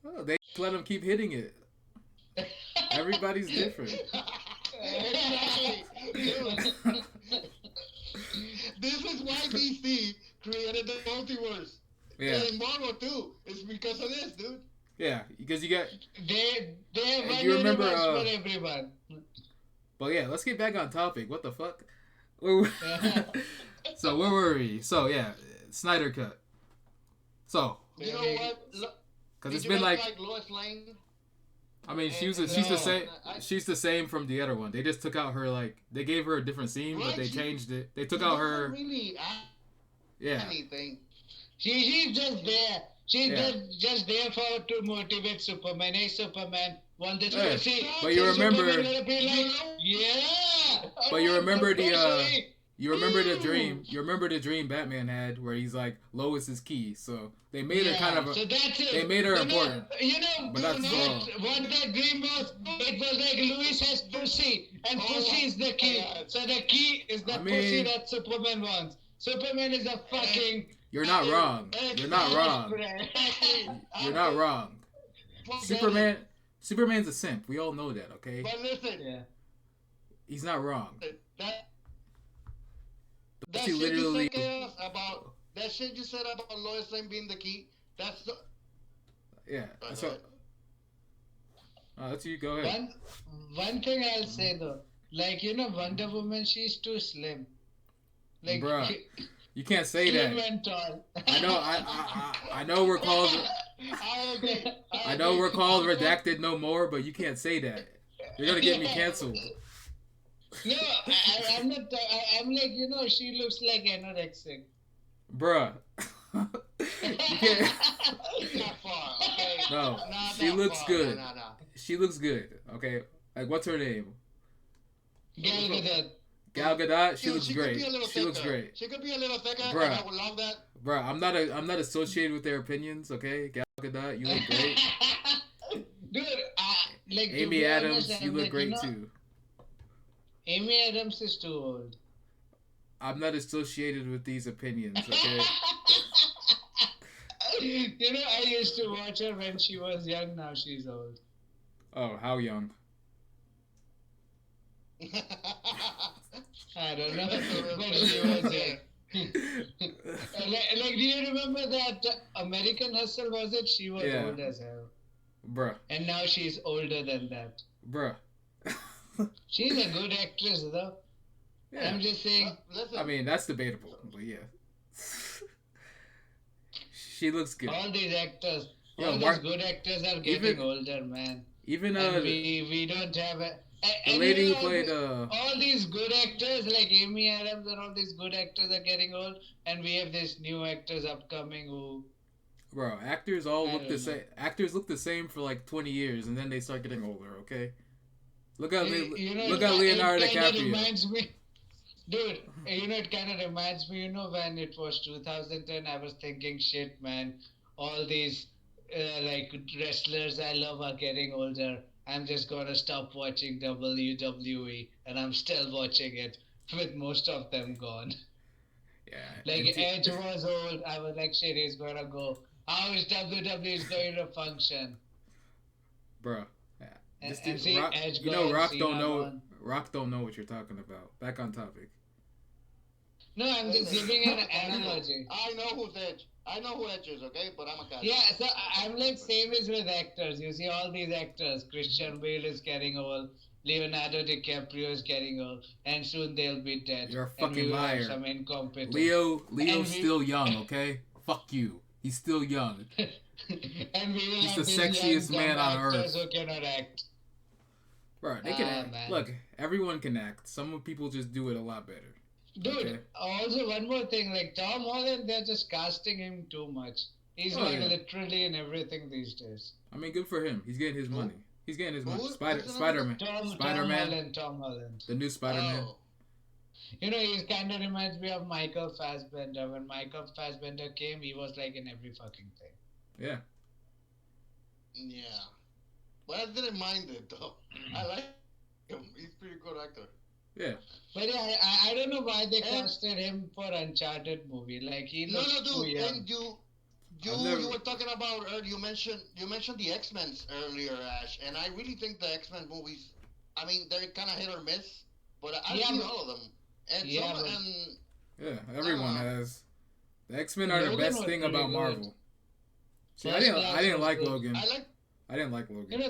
Oh, they let them keep hitting it. Everybody's different. Exactly. This is why DC created the multiverse. Yeah. And Marvel too. It's because of this, dude. Yeah, because you got. They have one You remember, universe for everyone. But yeah, let's get back on topic. What the fuck? So where were we? So yeah, Snyder cut. So. You know what? Because it's been like Lois Lane. I mean, she's the same. She's the same from the other one. They just took out her they gave her a different scene, but they changed it. They took out her. Really anything. She's just there. She's just there to motivate Superman. Hey, Superman, want this pussy? But you remember. Superman gonna be like, yeah. But you remember the. You remember the dream? You remember the dream Batman had where he's like Lois is key. So they made her kind of. So that's it. They made her important. But that's what that dream was. It was like Lois has pussy, and pussy is the key. So the key is the pussy that Superman wants. Superman is a fucking. You're not wrong. You're not wrong. You're not wrong. Superman's a simp. We all know that, okay? But listen. He's not wrong. That shit you said about Lois Lane being the key. That's the. Yeah. So. That's you. Go ahead. One thing I'll say though, like Wonder Woman, she's too slim. Like, bruh, you can't say that. And tall. I know we're called. I know we're called Redacted no more, but you can't say that. You're gonna get me canceled. No, I'm not. I'm like, she looks like anorexic. Bruh. You can't. Not far, okay? No, she looks good. No. She looks good, okay? Like, what's her name? Gal Gadot. Gal Gadot, she looks great. She looks great. She could be a little thicker, bruh, and I would love that. Bruh, I'm not associated with their opinions, okay? Gal Gadot, you look great. Dude, like Amy Adams, you look great too. Amy Adams is too old. I'm not associated with these opinions, okay? I used to watch her when she was young, now she's old. Oh, how young? I don't know, but she was young. Like, do you remember that American Hustle, was it? She was old as hell. Bruh. And now she's older than that. Bruh. She's a good actress, though. Yeah. I'm just saying. I mean, that's debatable, but yeah. She looks good. All these actors, all these good actors are getting older, man. Even we don't have The And lady who played all these good actors like Amy Adams and all these good actors are getting old, and we have these new actors upcoming who bro, actors all I look the don't know. same. Actors look the same for like 20 years, and then they start getting older. Okay, look at look at It Leonardo kind of DiCaprio. reminds me, dude. It kind of reminds me. When it was 2010, I was thinking, shit, man, all these like wrestlers I love are getting older. I'm just gonna stop watching WWE, and I'm still watching it with most of them gone. Yeah, Like Edge was old. I was like, shit, he's gonna go. How is WWE is going to function? bro. And, This and dude, see, Rock. Edge You know, gone, Rock don't Cena know. gone. Rock don't know what you're talking about. Back on topic. No, I'm just giving an analogy. I know who's Edge. I know who Edge is, okay? But I'm a casual. Yeah, so I'm like same as with actors. You see all these actors. Christian Bale is getting old. Leonardo DiCaprio is getting old, and soon they'll be dead. You're a And we fucking will have liar. some incompetence. Leo's still young. Okay, fuck you. He's still young. And we will He's have the these sexiest young, man dumb on actors earth. who cannot act. Bro, they can act. Man. Look, everyone can act. Some people just do it a lot better. Dude, Okay. also one more thing, like Tom Holland, they're just casting him too much. He's literally in everything these days. I mean, good for him. He's getting his money. He's getting his money. Who's Spider-Man. Tom Holland. The new Spider-Man. Oh. He kind of reminds me of Michael Fassbender. When Michael Fassbender came, he was like in every fucking thing. Yeah. Yeah. But I didn't mind it, though. I like him. He's a pretty good actor. Yeah. But yeah, I don't know why they casted him for Uncharted movie. Like he looks too young. And you were talking about you mentioned the X-Men earlier, Ash, and I really think the X-Men movies, I mean, they're kind of hit or miss, but I've seen all of them. And yeah, everyone has. The X-Men are the best thing about Marvel. See, I didn't like Logan. I didn't like Logan. You know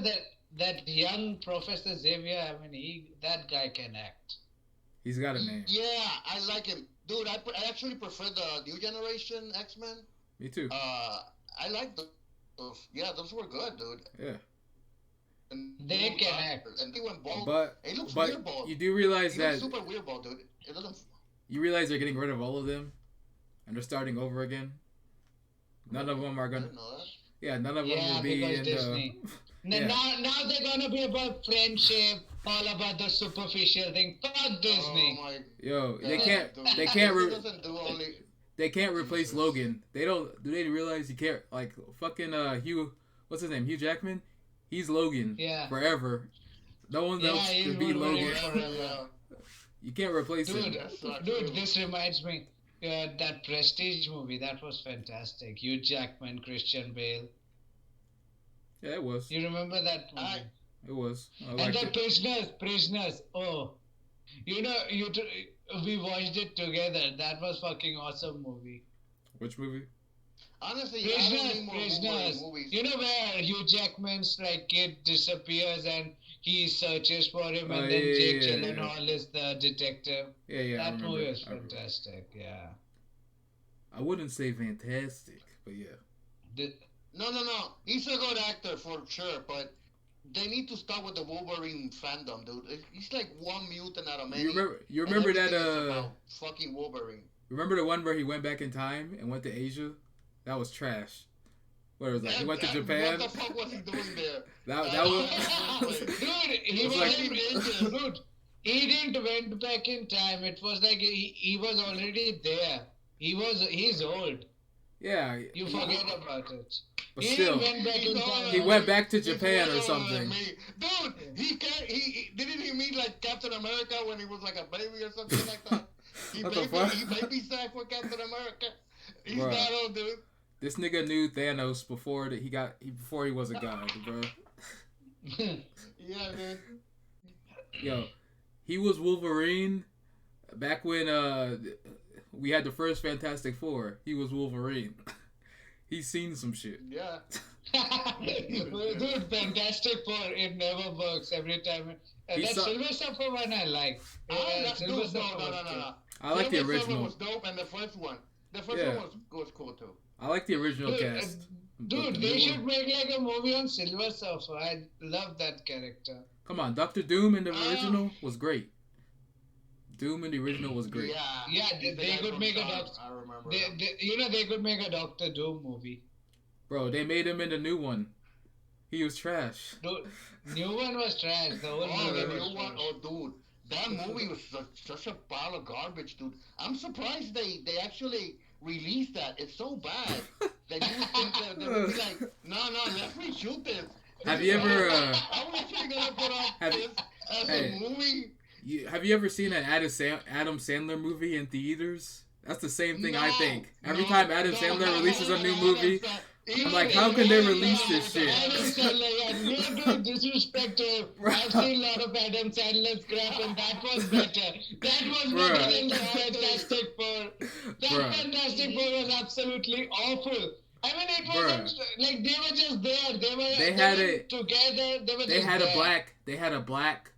that young Professor Xavier. I mean, that guy can act. He's got a name. Yeah, I like him, dude. I actually prefer the new generation X-Men. Me too. I like those. Yeah, those were good, dude. Yeah. And they can act. And he went bald. But he looks weird bald. You do realize that super weird bald, dude. It doesn't. You realize they're getting rid of all of them, and they're starting over again. None of them are gonna. I didn't know that. Yeah, none of them will be in Disney. Yeah. Now they're gonna be about friendship, all about the superficial thing. Fuck Disney. Oh my Yo, God, they can't. dude. They can't. Doesn't do only. They can't replace Logan. They don't. Do they realize you can't? Like fucking Hugh. What's his name? Hugh Jackman. He's Logan. Yeah. Forever. No one else can be Logan. You can't replace him. Dude, this reminds me. That Prestige movie, that was fantastic. Hugh Jackman, Christian Bale. Yeah, it was. You remember that movie? It was. And the Prisoners. Oh, we watched it together. That was fucking awesome movie. Which movie? Honestly, Prisoners. Movies. You know where Hugh Jackman's like kid disappears and he searches for him, and then Jake Gyllenhaal is the detective. Yeah. That movie was fantastic. Yeah. I wouldn't say fantastic, but yeah. No. He's a good actor for sure, but they need to stop with the Wolverine fandom, dude. He's like one mutant out of many. You remember that about fucking Wolverine. Remember the one where he went back in time and went to Asia? That was trash. What was that? He went to Japan. What the fuck was he doing there? that was. Dude, he didn't went back in time. It was like he was already there. He's old. Yeah. You forget about it. But still, he went back to Japan or something. Dude, he didn't he meet like Captain America when he was like a baby or something like that? He baby sat for Captain America. He's not old, dude. This nigga knew Thanos before he was a god, bro. Yeah, dude. Yo, he was Wolverine back when we had the first Fantastic Four. He was Wolverine. He's seen some shit. Yeah. Dude, Fantastic Four, it never works every time. That Silver Surfer one I like. No. I like the original. Was dope, and the first one. The first Yeah. one was cool too. I like the original Dude, cast. dude, they should make like a movie on Silver Surfer. I love that character. Come on, Doctor Doom in the Uh, original was great. Doom in the original was great. Yeah, he's the they guy could from make a Tar, Doctor. I remember. him. They could make a Doctor Doom movie. Bro, they made him in the new one. He was trash. Dude, new one was trash. The old Oh, movie the was new one. trash. Oh, dude, that movie was such a pile of garbage, dude. I'm surprised they actually released that. It's so bad that you would think that they would be like, no, let's reshoot this. Have you ever? I'm actually gonna put up this as a movie. Have you ever seen an Adam Sandler movie in theaters? That's the same thing I think. Every time Adam Sandler releases a new movie, I'm like, how can they release this shit? Adam Sandler, you're doing disrespect to him. I've seen a lot of Adam Sandler's crap, and that was better. That was better than the Fantastic Four. That Fantastic Four was absolutely awful. I mean, it wasn't like they were just there. They were together. They had a black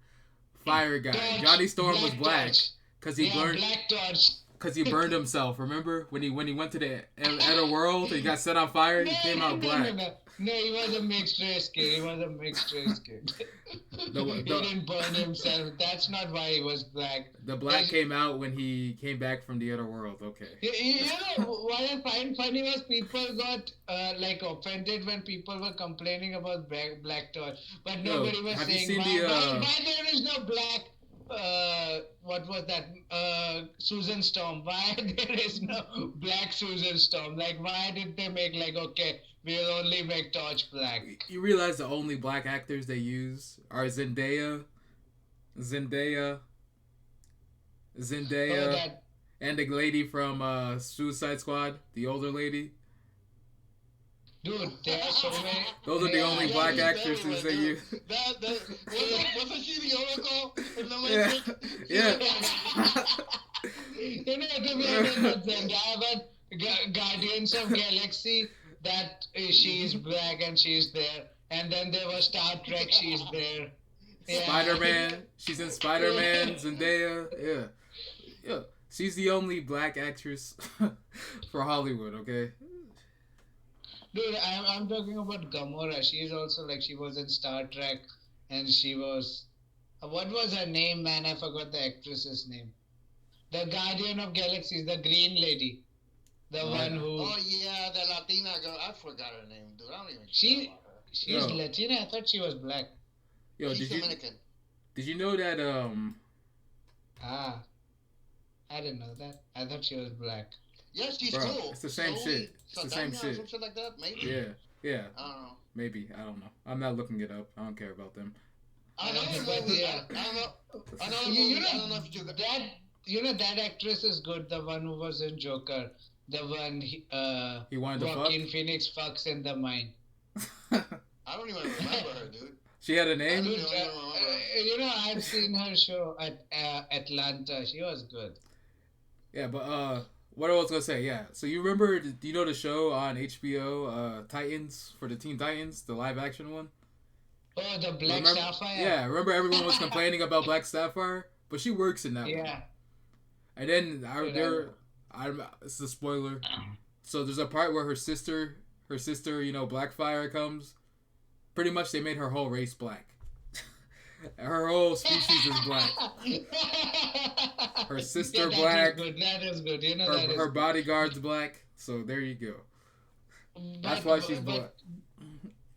fire guy. Torch, Johnny Storm was black Torch. because he burned. Black Torch. Because he burned himself. Remember when he went to the other world and he got set on fire? He came out black. No, he was a mixed race kid. He didn't burn himself. That's not why he was black. The black came out when he came back from the other world. Okay. You know what I find funny was people got like offended when people were complaining about Black Torch, but nobody was saying why there is no black. What was that? Susan Storm. Why there is no black Susan Storm? Like, why did they make like, okay, we'll only make Torch black? You realize the only black actors they use are Zendaya, and the lady from Suicide Squad, the older lady. Dude, there are so many. Those are the only black actresses they use. Wasn't she the Oracle? Yeah. You know, to be honest, Zendaya, but Guardians of Galaxy, that she's black and she's there. And then there was Star Trek, she's there. Yeah. Spider-Man, she's in Spider-Man, Zendaya, yeah. She's the only black actress for Hollywood, okay? Dude, I'm talking about Gamora. She's also like, she was in Star Trek, and she was, what was her name, man? I forgot the actress's name. The Guardian of Galaxies, the green lady. The one who... Oh, yeah, the Latina girl. I forgot her name, dude. I don't even She's Latina? I thought she was black. Yo, she's Dominican. Did you know that, I didn't know that. I thought she was black. Yes, she's cool. It's the same shit. It's the same shit. Some shit like that, maybe. Yeah. I don't know. Maybe. I don't know. I'm not looking it up. I don't care about them. I don't know. You know that actress is good. The one who was in Joker. The one he wanted to fuck? Joaquin Phoenix fucks in the mine. I don't even remember her, dude. She had a name? You know, I've seen her show at Atlanta. She was good. Yeah, but what I was gonna say, yeah. So you remember? Do you know the show on HBO, Titans, for the Teen Titans, the live action one? Oh, the Black Sapphire. Yeah, remember everyone was complaining about Black Sapphire, but she works in that one. Yeah. And then it's a spoiler. So there's a part where her sister, Blackfire comes. Pretty much, they made her whole race black. Her whole species is black. Her sister black. That is good. You know, her bodyguard's black. So there you go. That's why she's black.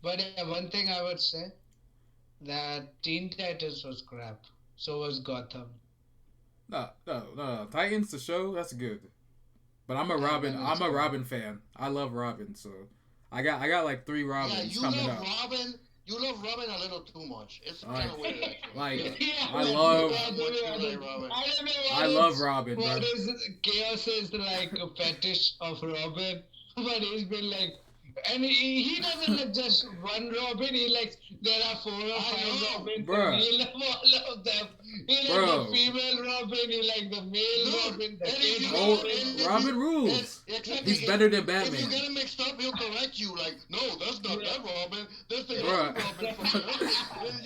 But one thing I would say, that Teen Titans was crap. So was Gotham. No. Titans, the show, that's good. But I'm a Robin fan. I love Robin, so I got like 3 Robins coming up. You love Robin a little too much. It's kind of weird, actually. I love Robin, bro. What is Chaos is like a fetish of Robin, but he's been like, and he doesn't like just one Robin. He likes there are 4 or 5 Robins. Bro. He love all of them. He like the female Robin. He like the male Robin. The kid Robin. Robin rules. Exactly. He's better than Batman. If you get it mixed up, he'll correct you. Like, no, that's not that Robin. That's the other Robin.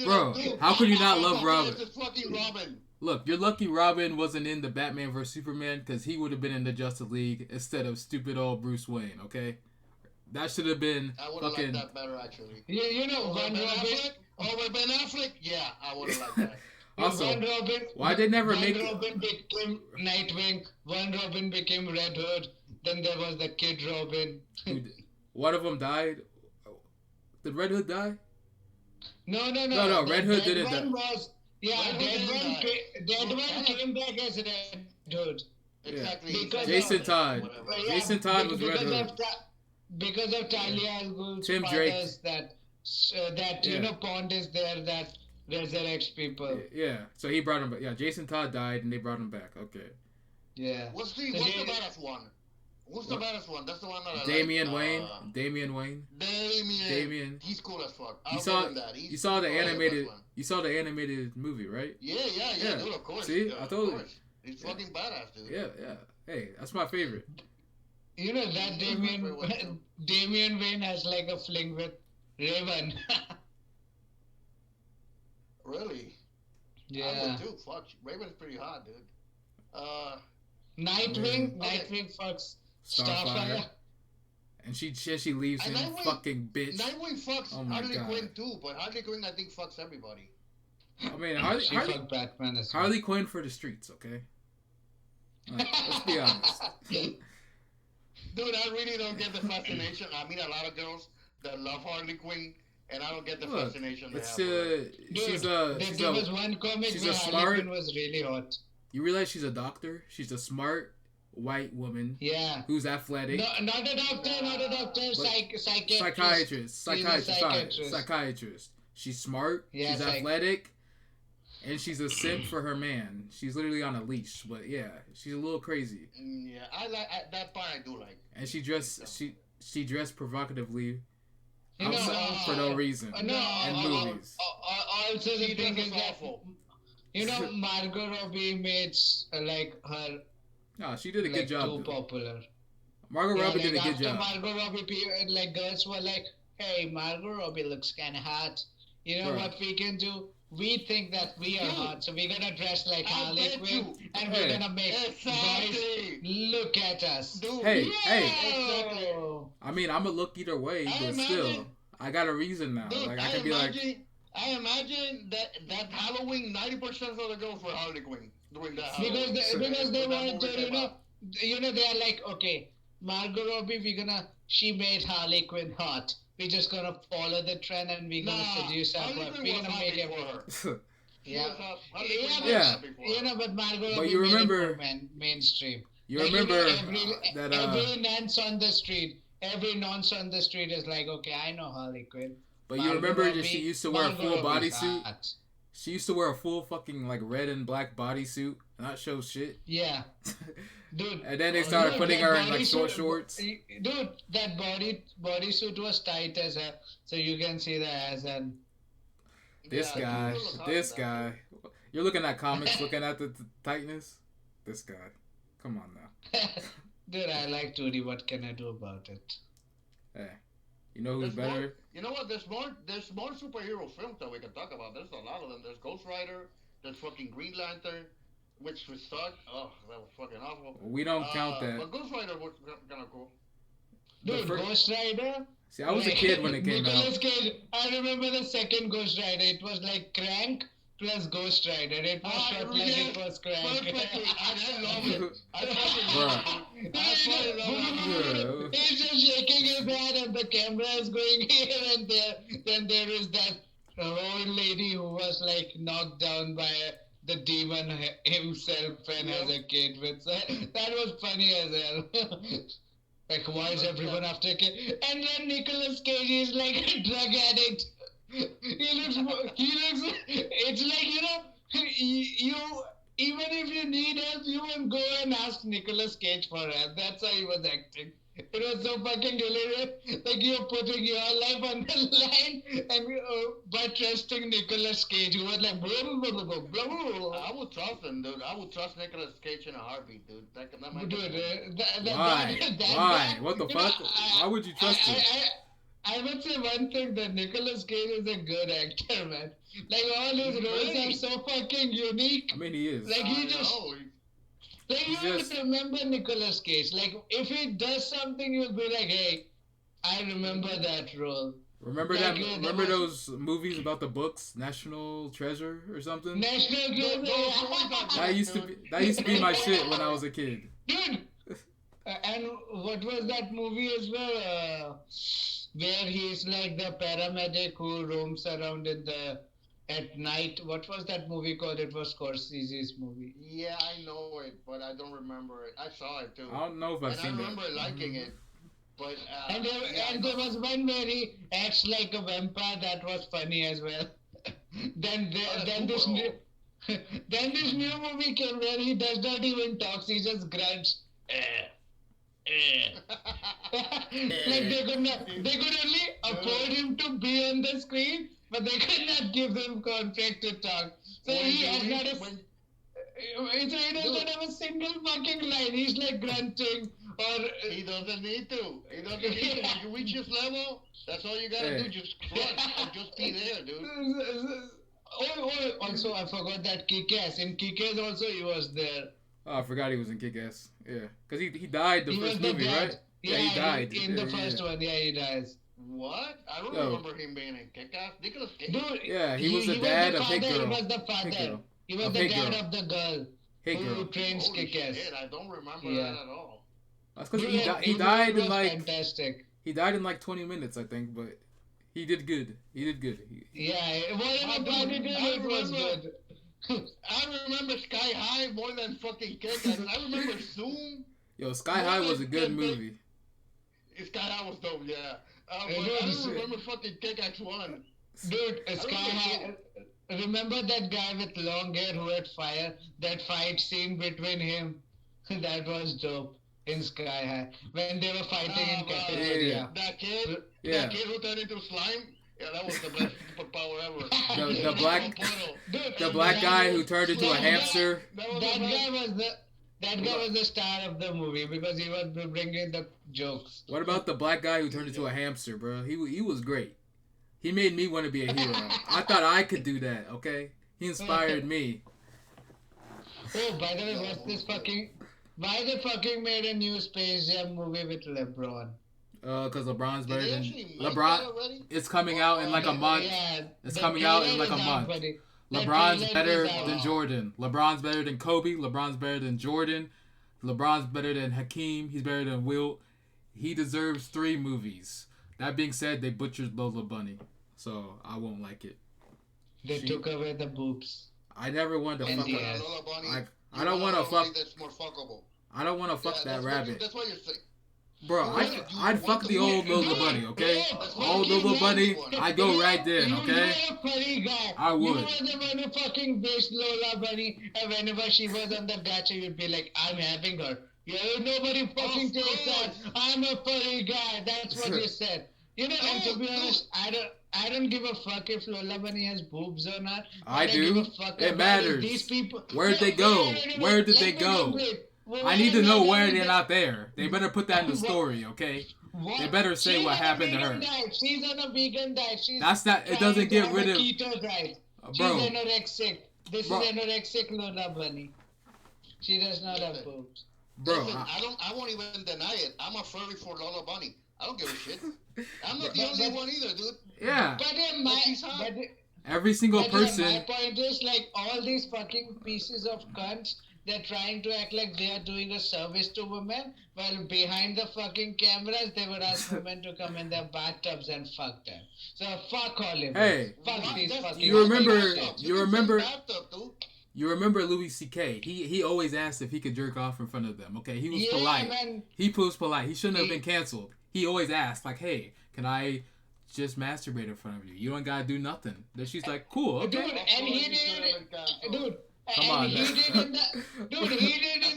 Bro, how could you not love Robin? It's fucking Robin. Look, you're lucky Robin wasn't in the Batman vs Superman because he would have been in the Justice League instead of stupid old Bruce Wayne. Okay, that should have been I would have fucking. liked that better actually. You know, Over Van Ben Robin. Affleck? Over Ben Affleck? Yeah, I would have liked that. Also, Van Robin. why they never Van make Robin became Nightwing. Van Robin became Red Hood. Then there was the Kid Robin. One of them died. Did Red Hood die? No. No, Red Hood didn't die. Dead one came back as Red Hood. Exactly. Because Jason Todd. Whatever. Jason Todd was Red Hood. Because of Talia al Ghul's Tim Drake. fathers that you know Pond is there that resurrects people. Yeah, so he brought him back. Yeah, Jason Todd died and they brought him back. Okay. Yeah. What's the baddest one? Who's the baddest one? That's the one that I Damian like. Wayne. Damian Wayne. Damian. He's cool as fuck. You saw the animated. You saw the animated movie, right? Yeah, dude. Of course. See, I told you. He's fucking badass, dude. Yeah. Hey, that's my favorite. You know that Damian Wayne has like a fling with Raven. Really? Yeah. I would too. Fuck, Raven's pretty hot, dude. Nightwing fucks Starfire. And she leaves him, fucking bitch. Nightwing fucks Harley Quinn too, but Harley Quinn I think fucks everybody. I mean, Harley Quinn for the streets, okay? Let's be honest. Dude, I really don't get the fascination. I meet a lot of girls that love Harley Quinn, and I don't get the fascination they have. There was one comic where Harley Quinn was really hot. You realize she's a doctor? She's a smart white woman. Yeah. Who's athletic. No, not a doctor. Psychiatrist. She's smart. Yeah, she's athletic. And she's a simp for her man. She's literally on a leash, but yeah, she's a little crazy. Yeah, I like that part. I do like. And she dressed provocatively. You know, for no reason. In movies. Also, the thing is that you know Margot Robbie made like her. No, she did a good job. Too popular. Margot Robbie did a good job. Margot Robbie, like girls were like, "Hey, Margot Robbie looks kind of hot. You know what we can do? We think that we are hot, so we're gonna dress like Harley Quinn, and we're gonna make boys look at us." Dude, hey. Exactly. I mean, I'm gonna look either way, but still, I got a reason now. Dude, like I can be like. I imagine that Halloween, 90% of the girls were Harley Quinn during that Halloween. Because they want to, you know, they are like, okay, Margot Robbie, she made Harley Quinn hot. We're just gonna follow the trend and we're gonna seduce her. We're gonna make it for her. Yeah. You know, but Margot Robbie made it more mainstream. You remember that every nonce on the street is like, okay, I know Harley Quinn. But you remember that she used to wear a full bodysuit? She used to wear a full fucking like red and black bodysuit and not show shit. Yeah. Dude. And then they started putting her in like shorts. Dude, that bodysuit was tight as hell, so you can see the ass and. This guy. You're looking at comics, looking at the tightness. This guy. Come on now. Dude, I like 2D. What can I do about it? Hey, you know who's better? You know what? There's more superhero films that we can talk about. There's a lot of them. There's Ghost Rider. There's fucking Green Lantern, which we sucked. Oh, that was fucking awful. We don't count that. But Ghost Rider was kind of cool. Dude, Ghost Rider? See, I was a kid when it came Nicolas Cage, I remember the second Ghost Rider. It was like Crank plus Ghost Rider. It was shot like it was Crank. Perfectly. I love it. I fucking love it. He's just shaking his head and the camera is going here and there. Then there is that old lady who was like knocked down by the demon himself and as a kid. That was funny as hell. Like, why is everyone after a kid? And then Nicolas Cage is like a drug addict. It's like, you, even if you need help, you will go and ask Nicolas Cage for help. That's how he was acting. It was so fucking hilarious. Like, you're putting your life on the line and by trusting Nicolas Cage, who was like, blah, blah, blah, blah, blah, blah. I would trust him, dude. I would trust Nicolas Cage in a heartbeat, dude. Why? What the fuck? Why would you trust him? I would say one thing that Nicolas Cage is a good actor, man. Like all his roles are so fucking unique. I mean, he is. Like he just like He's you just. will remember Nicolas Cage. Like if he does something, you'll be like, hey, I remember that role. Remember Like, that? Remember those movies about the books, National Treasure or something? National Geographic. That used to be my shit when I was a kid. Dude. And what was that movie as well? Where he's like the paramedic who roams around in the at night. What was that movie called? It was Scorsese's movie. Yeah, I know it, but I don't remember it. I saw it too. I don't know if I've seen that. I remember liking it, but there was one where he acts like a vampire that was funny as well. then this new then this new movie came where he does not even talk. He just grunts. Like they could only afford him to be on the screen, but they could not give him contract to talk. So he has not he doesn't have a single fucking line. He's like grunting or he doesn't need to. He doesn't need to. When you reach his level, that's all you gotta do. Just grunt and just be there, dude. Also I forgot that Kick-Ass. In Kick-Ass also he was there. Oh, I forgot he was in Kick-Ass. Yeah, because he died the first movie, right? Yeah, he died. In the first one, yeah, he dies. What? I don't remember him being in Kick-Ass. Nicolas Cage? Dude, yeah, he was the dad of Hit Girl. He was the father. He was the dad of the girl who trains Kick-Ass. Shit, I don't remember that at all. That's because he died in like... Fantastic. He died in like 20 minutes, I think, but he did good. Whatever part it was good. I remember Sky High more than fucking Kick-Ass. I remember Zoom. Yo, Sky High was a good movie. Sky High was dope, yeah. But I don't remember fucking Kick-Ass 1. Dude, Sky High... Remember that guy with long hair who had fire? That fight scene between him? That was dope in Sky High. When they were fighting in cafeteria. That kid who turned into slime? Yeah, that was the best superpower ever. The black guy who turned into a hamster. That guy was the star of the movie because he was bringing the jokes. What about the black guy who turned into a hamster, bro? He was great. He made me want to be a hero. I thought I could do that, okay? He inspired me. Oh, by the way, what's this fucking... Why they fucking made a new Space Jam movie with LeBron? Because LeBron's better than... LeBron... It's coming out in like a month. Yeah, it's coming out in like a month. LeBron's better than Jordan. LeBron's better than Kobe. LeBron's better than Jordan. LeBron's better than Hakeem. He's better than Wilt. He deserves 3 movies. That being said, they butchered Lola Bunny. So, I won't like it. They took away the boobs. I never wanted to fuck her. Lola Bunny, I don't want to fuck... That's more fuckable. I don't want to fuck that rabbit. That's what you're saying. Bro, I'd fuck the old Lola Bunny, okay? Old Lola Bunny, I'd go right there, okay? You were a funny guy. I would. You were the one who fucking based Lola Bunny, and whenever she was on the gacha, you'd be like, I'm having her. Yeah, nobody fucking takes that. I'm a funny guy. That's what you said. You know, and to be honest, I don't give a fuck if Lola Bunny has boobs or not. I do. It matters. These people. Where'd they go? Where did they go? I need to know where they're not there. They better put that in the story, okay? They better say what happened to her. She's on a vegan diet. That's not. It doesn't get rid of. Keto diet. She's bro. Anorexic. This is anorexic Lola Bunny. She does not have boobs. Bro, listen, I won't even deny it. I'm a furry for Lola Bunny. I don't give a shit. I'm not the only one either, dude. Yeah. But every single person. My point is, like, all these fucking pieces of cunts, they're trying to act like they are doing a service to women, while behind the fucking cameras, they would ask women to come in their bathtubs and fuck them. So fuck all of them. Hey, fuck these fucking. You remember Louis C.K. He always asked if he could jerk off in front of them. Okay, he was polite. Man. He was polite. He shouldn't have been canceled. He always asked, like, "Hey, can I just masturbate in front of you? You don't gotta do nothing." Then she's like, "Cool, okay." Dude, and he did, dude. Come on, he did in the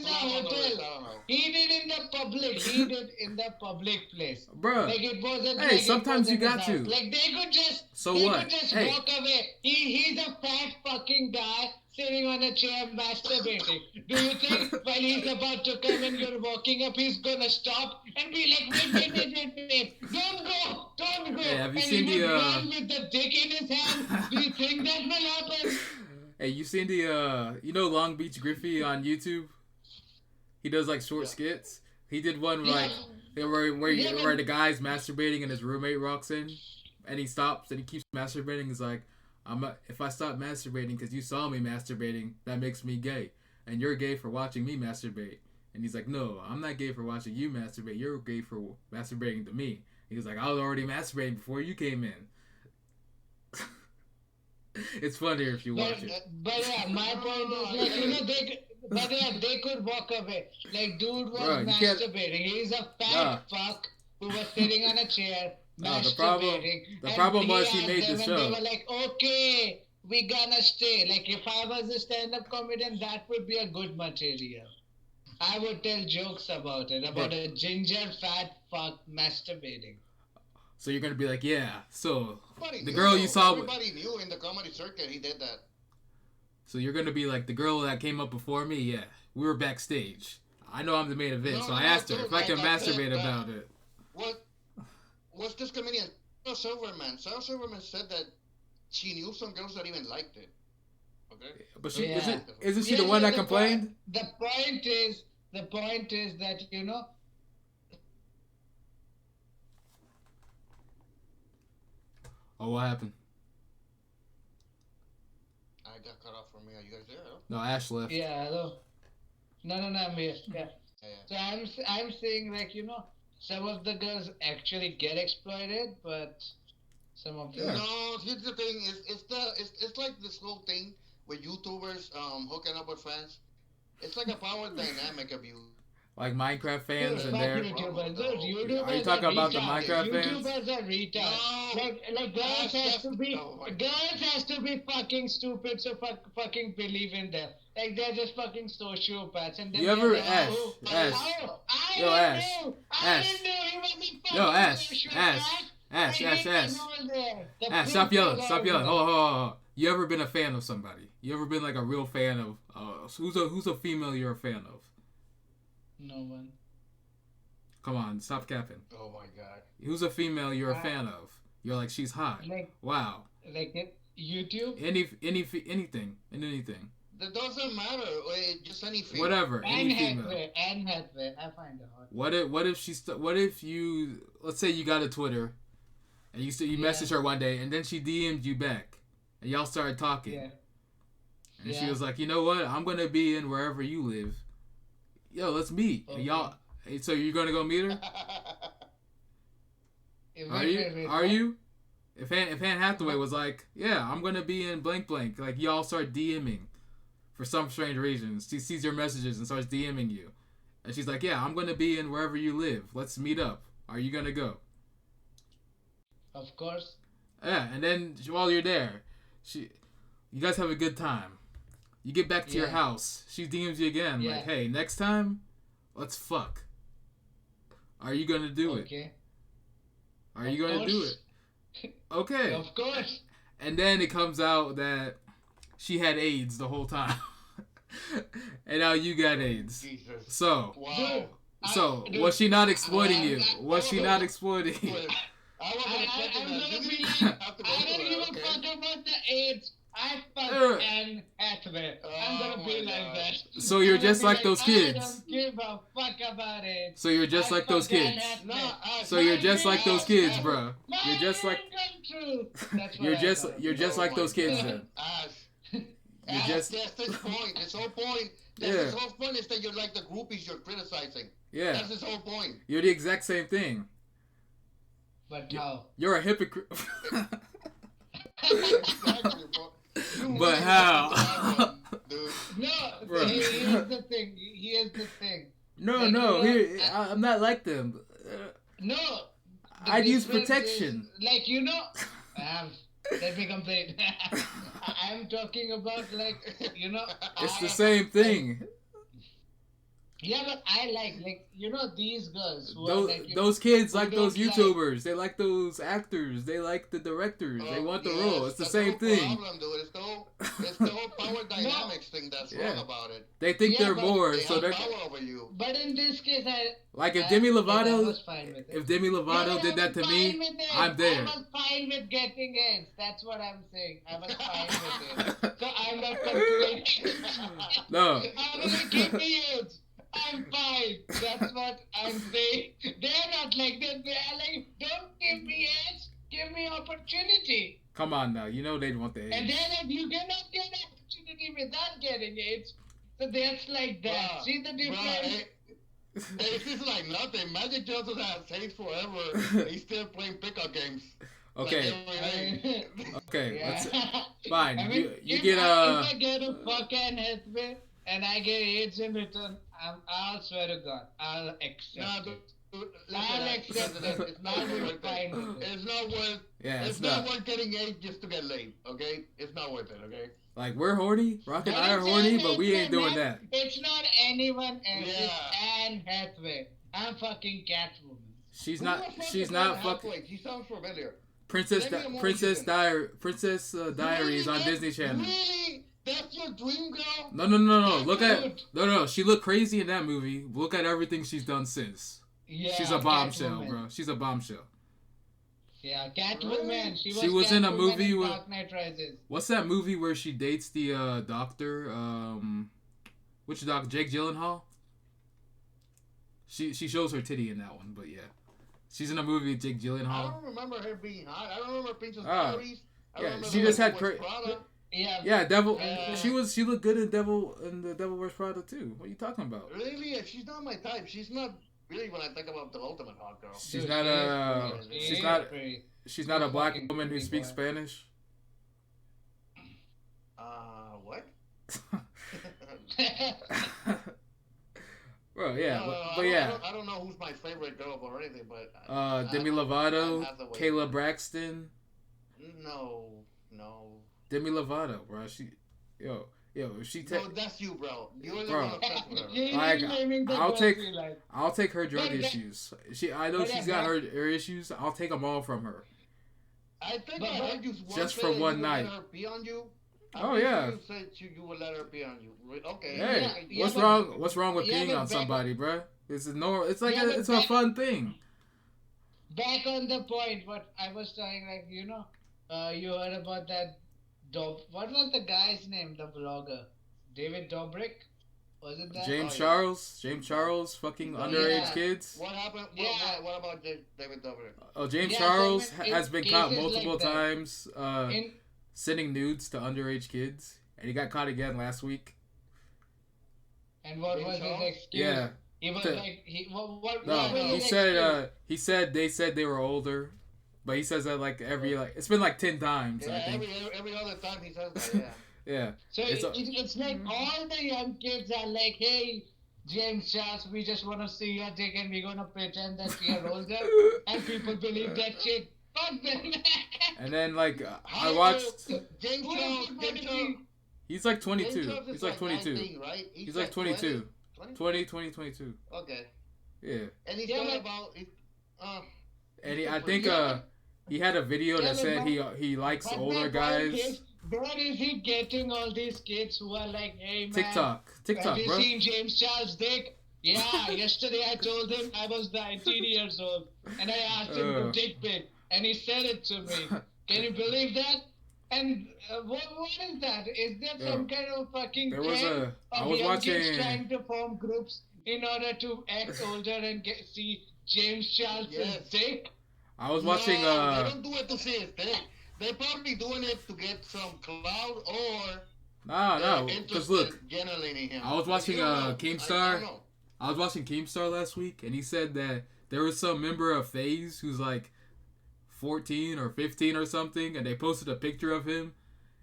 hotel. He did in the public. He did in the public place. Bro. Like it wasn't. Hey, sometimes you got to. Like they could just. Could just walk away. He's a fat fucking guy sitting on a chair masturbating. Do you think when he's about to come and you're walking up, he's gonna stop and be like, wait, don't go, won't go. Hey, have you And seen he the would run with the dick in his hand. Do you think that will happen? Hey, you seen the Long Beach Griffey on YouTube? He does like short skits. He did one like where the guy's masturbating and his roommate walks in, and he stops and he keeps masturbating. He's like, if I stop masturbating because you saw me masturbating, that makes me gay, and you're gay for watching me masturbate. And he's like, no, I'm not gay for watching you masturbate. You're gay for masturbating to me. He was like, I was already masturbating before you came in. It's funnier if you watch it. But yeah, my point is like, they could walk away. Like, dude was Bro, masturbating. He's a fat fuck who was sitting on a chair masturbating. The problem was he made the show. They were like, okay, we gonna stay. Like, if I was a stand-up comedian, that would be a good material. I would tell jokes about it, about a ginger fat fuck masturbating. So you're gonna be like, yeah. So Everybody the knew, girl you saw. Everybody knew in the comedy circuit he did that. So you're gonna be like, the girl that came up before me. Yeah, we were backstage. I know I'm the main event, so I asked her if I can masturbate about it. What's this comedian? Sarah Silverman. Sarah Silverman said that she knew some girls that even liked it. Okay. But isn't she the one that complained? The point is that Oh, what happened? I got cut off from me. Are you guys there? No, Ash left. Yeah, hello. No, I'm here. Yeah. So I'm saying, like, some of the girls actually get exploited, but some of them. No, here's the thing: it's like this whole thing with YouTubers hooking up with fans. It's like a power dynamic abuse. Like Minecraft fans and their... YouTubers Are you talking about the Minecraft fans? YouTubers are retards. Like girls has to be fucking stupid so fucking believe in them. Like they're just fucking sociopaths. And then you ever... Ash. Ash, stop yelling. Hold on. You ever been a fan of somebody? You ever been like a real fan of... who's a female you're a fan of? No one. Come on, stop capping. Oh my god. Who's a female you're a fan of? You're like, she's hot. Wow. Like YouTube? Anything. That doesn't matter. Just any female. Whatever. Any female. Anne Hathaway. I find it hot. What if you... Let's say you got a Twitter, and you messaged her one day, and then she DM'd you back, and y'all started talking. Yeah. And she was like, you know what? I'm going to be in wherever you live. Yo, let's meet. Okay. Y'all, so you're gonna go meet her? Are you? If Anne Hathaway was like, yeah, I'm gonna be in blank. Like y'all start DMing for some strange reason. She sees your messages and starts DMing you, and she's like, yeah, I'm gonna be in wherever you live. Let's meet up. Are you gonna go? Of course. Yeah, and then while you're there, you guys have a good time. You get back to your house. She DMs you again. Like, hey, next time, let's fuck. Are you going to do it? Are you going to do it? Okay. Of course. And then it comes out that she had AIDS the whole time. And now you got AIDS. Jesus. So. Wow. So, was she not exploiting you? Was she not exploiting you? I don't give a fuck about the AIDS. I fucked Anne Hathaway. I'm gonna be like that. So you're just like those kids. I don't give a fuck about it. So you're just like those kids. So you're just like those kids, bro. You're just like. You're just like those kids then. That's his point. His whole point. His whole point is that you're like the groupies you're criticizing. Yeah. That's his whole point. You're the exact same thing. But how? You're a hypocrite. Exactly, bro. But how? No, here's the thing. No. Here, I'm not like them. No. I'd use protection. Like, let me complain. I'm talking about, like, It's the same thing. Yeah, but I like these girls who are Those like those kids who like those don't YouTubers. They like those actors. They like the directors. They want the role. Yes, It's the that's the same whole thing. problem, dude. It's the whole power no. dynamics thing that's wrong Yeah, about it. they think Yeah, they're but more. They So have they're power over you. in this case, like if Demi I Lovato, was fine with it. if Demi Yeah, Lovato but I did that was to fine me, with it. I'm I there. was fine with getting AIDS. That's what I'm saying. I was fine with it. So I'm not complaining. No. I'm gonna give me AIDS. I'm fine. That's what I'm saying. They're not like that. They're like, don't give me AIDS. Give me opportunity. Come on now. You know they'd want the And AIDS. then if you cannot get opportunity without getting AIDS, so that's like that. Bruh, See the difference? It's just like nothing. Magic Johnson has AIDS forever. He's still playing pickup games. Okay. Like every day. Okay. Yeah. Fine. I mean, You if get I get a fucking Hathaway and I get AIDS in return, I'll swear to God, I'll accept Nah, it. dude, I'll accept it. It's not I'll be worth fine it. with it. It's not worth. Yeah, It's not worth getting AIDS just to get laid. Okay, it's not worth it. Okay. like we're horny. Rock and But I are it's horny, Anne but we ain't Hathaway, doing man. that. It's not anyone else. Yeah. It's Anne Hathaway. I'm fucking Catwoman. She's Who not. the fuck She's is not Anne fucking. Hathaway? She sounds familiar. Princess Send me a movie Princess she's in. Princess Diaries on man? Disney Channel. Really? That's your dream girl? No. Look at Dude. no. She looked crazy in that movie. Look at everything she's done since. Yeah, She's a bombshell, Catwoman. bro. She's a bombshell. Yeah, Catwoman. She was in a Catwoman movie in with- Dark Knight Rises. What's that movie where she dates the doctor? Which doctor? Jake Gyllenhaal. She shows her titty in that one, but yeah, she's in a movie with Jake I Gyllenhaal. don't remember her being hot. I don't remember Princess Ah. Diaries. I Yeah, remember she the just one had with cra- Prada. Yeah. Yeah, Devil. Uh, She looked good in The Devil Wears Prada too. What are you talking about? Really? She's not my type. She's not really when I think about the ultimate hot girl. She's Dude, not she a. is pretty. She's She not. is pretty. She's not a black Fucking woman who pretty speaks boy. Spanish. What? Bro, yeah, No, but I yeah. don't, I don't know who's my favorite girl or anything, but Demi Anne Lovato, Hathaway. Kayla Braxton, No. Demi Lovato, bro. If she No, that's you, bro. You're the Bro. one obsessed with her. You're Like, naming the I'll girls take- you like. I'll take her drug But that- issues. I know but she's that- got her issues. I'll take them all from her. I think But- I heard you once Just say for that you one would night. Let her pee on you. Oh, I'm yeah. You said you would let her pee on you. Okay. Hey, Yeah, yeah, what's but- wrong? What's wrong with yeah, peeing but on back- somebody, bro? It's normal. It's like Yeah, but it's a back- fun thing. Back on the point, what I was saying, like, you heard about that what was the guy's name, the vlogger? David Dobrik? Was it that? James yeah. Charles, fucking Oh, underage yeah. kids. What happened? Yeah. What about David Dobrik? Oh, James Yeah, Charles so in has been caught cases multiple like that, times In, sending nudes to underage kids, and he got caught again last week. and what James was his Charles? excuse? Yeah. He was To- like, what No, was he his said excuse? they said they were older, but he says that like it's been like 10 times. I Yeah, think. every other time he says that. Yeah. Yeah. So it's like all the young kids are like, hey, James Charles, we just want to see your dick and we're going to pretend that you're older. And people believe that shit. Fuck them. And then like How I watched. old- James Who Charles. is James Charles. He's like James 22. Charles is He's like 22. 19, right? He's like 22. 20? 20, 22. Okay. Yeah. And he's Yeah, talking but- about. And I think Yeah. he had a video Yeah, that said but- he likes But older my point guys. is, where is he getting all these kids who are like, hey man, TikTok, have you bro. seen James Charles' dick? Yeah, yesterday I told him I was 19 years old and I asked him to dick pic and he said it to me. Can you believe that? And what is that? Is there some kind of fucking There was trend I of was young kids watching. trying to form groups in order to act older and see James Charles' Yes. dick? I was watching. No, they don't do it to see his dick. They're probably doing it to get some clout or. No, because look, Generally in him. I was watching, You don't know. Keemstar. I don't know. I was watching Keemstar last week, and he said that there was some member of FaZe who's like 14 or 15 or something, and they posted a picture of him,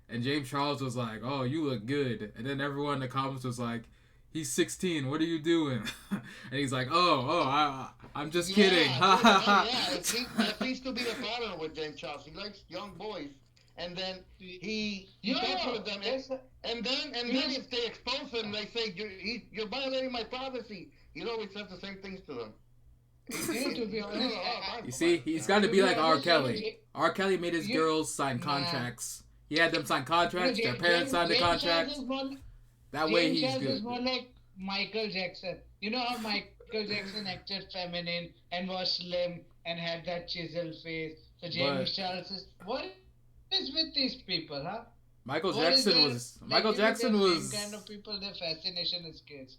and James Charles was like, "Oh, you look good," and then everyone in the comments was like, "He's 16. What are you doing?" And he's like, I'm just kidding." Yeah, it seems to be the pattern with James Charles. He likes young boys. and then he Yo, talks with them, that's and then if they expose him, they say you're violating my privacy. He always says the same things to them. to be honest, You see, he's got to be like R. Kelly. R. Kelly made his You- girls sign Nah. contracts. He had them sign contracts. Their James- parents signed the James Charles contracts. is more- That way James he's Charles is good. more like Michael Jackson. You know how Michael Jackson acted feminine and was slim and had that chisel face. So James But- Charles is what is with these people, huh? Michael What is Jackson their- was. like, Michael you know, Jackson the same was. kind of people. Their fascination is kids.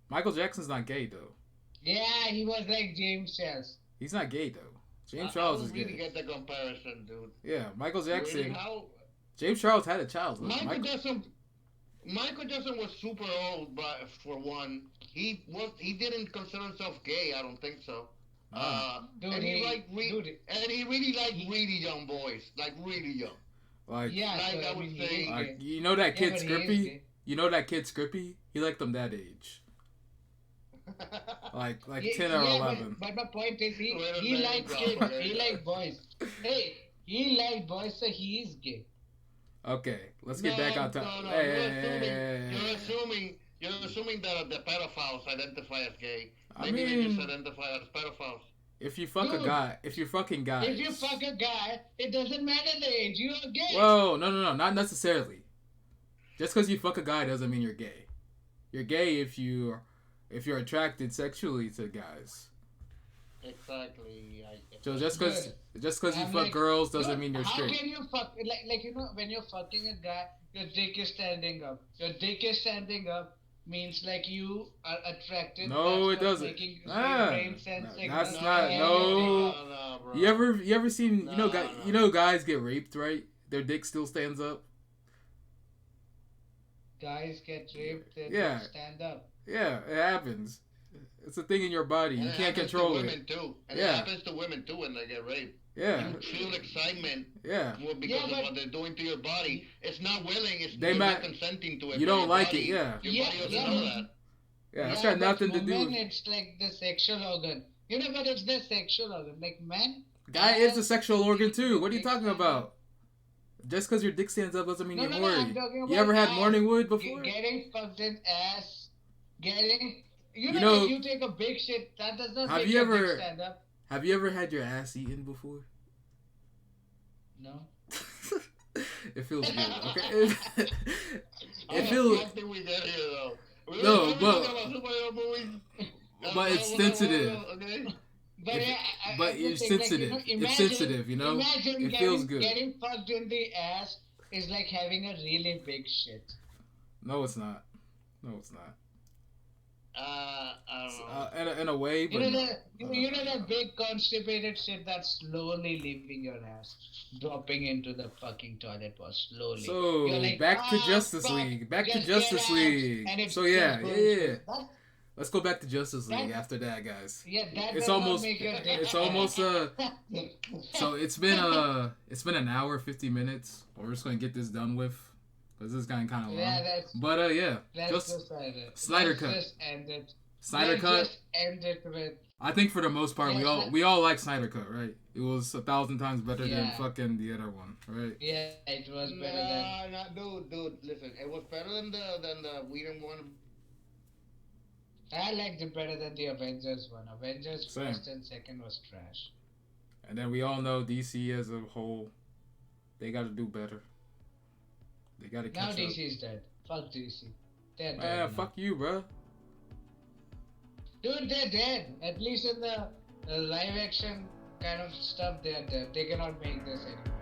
Michael Jackson's not gay though. Yeah, he was like James Charles. He's not gay though. James I Charles don't is really gay. get the comparison, dude. Yeah, Michael Really, Jackson. how James Charles had a childhood. Michael Jackson was super old, but for one, he didn't consider himself gay. I don't think so. Dude, and he really liked he- really young boys, like really young. Like, Yeah, Like, so, I I would mean, he say- is like gay. you know that kid Yeah, but he is Scrippy. gay. You know that kid Scrippy. He liked them that age, like Yeah, 10 or yeah, 11. But my point is, Wait a he minute, likes bro. kids. He likes boys. Hey, he likes boys, so he is gay. Okay, let's get back on top. No, Hey, you're assuming that the pedophiles identify as gay. I Maybe they mean, just identify as pedophiles. if you fuck a Dude. guy, if you're fucking guys. If you fuck a guy, it doesn't matter the age. You are gay. Whoa, no, not necessarily. Just because you fuck a guy doesn't mean you're gay. You're gay if you're attracted sexually to guys. Exactly. So just because you I'm fuck like, girls doesn't Dude, mean you're how straight. can you fuck like you know when you're fucking a guy, your dick is standing up. Your dick is standing up means like you are attracted. No, That's it what doesn't. making your Ah, brain send no, signals. that's not- Yeah, no. No, bro. You ever seen No, you no. know guys get raped, right? Their dick still stands up. Guys get raped, they Yeah. don't stand up. Yeah, it happens. It's a thing in your body. And You it can't happens control to it. women too. And Yeah. it happens to women too when they get raped. Yeah, You feel excitement yeah. because Yeah, of but- what they're doing to your body. It's not willing. They you're might- not consenting to it. you but don't your like body, it, yeah. Your Yeah, body doesn't yeah. know that. Yeah, that's got nothing to do women, with... it's like the sexual organ. You know, but it's the sexual organ. Like men. Guy is a sexual organ too. What are you Dick talking stand about? up. Just because your dick stands up doesn't mean No, you're I'm horny. talking about You ever had ass. morning wood before? Getting fucked in ass. Getting. You You know, know- if you take a big shit, that does not Have make you your ever- dick stand up. Have you ever had your ass eaten before? No. It feels good. Okay. How It the feels. fuck did we get here though? No, We're but- talking about superhero movies. But it's sensitive. Okay. But, If- yeah, but I you're just think, sensitive. Like, It's sensitive, you know? Imagine It getting, feels good. Getting fucked in the ass is like having a really big shit. No, it's not. No, it's not. I don't know. In a way, You but know no. that you know that big constipated shit that's slowly leaving your ass, dropping into the fucking toilet was slowly. So You're like, back to "Ah, Justice fuck, League. Back to just Justice get out," League. and it So just yeah. goes- That- Let's go back to Justice League That- after that, guys. Yeah, that It's does not almost. make your dick It's stand almost. up. So it's been an hour 50 minutes. We're just gonna get this done with, cause this is kind of long. Yeah, But yeah, let's just just end it. Snyder Let's cut. Just end it. Snyder Let's cut. Just end it with. I think for the most part, Yeah, we all like Snyder cut, right? It was 1,000 times better than Yeah. fucking the other one, right? Yeah, it was better than. Dude, listen. It was better than the Whedon one. I liked it better than the Avengers one. Avengers Same. first and second was trash. And then we all know DC as a whole, they got to do better. They got to Now catch up. DC is dead. Fuck DC. They're dead. Man, now. fuck you, bro. Dude, they're dead. At least in the live action kind of stuff, they're dead. They cannot make this anymore.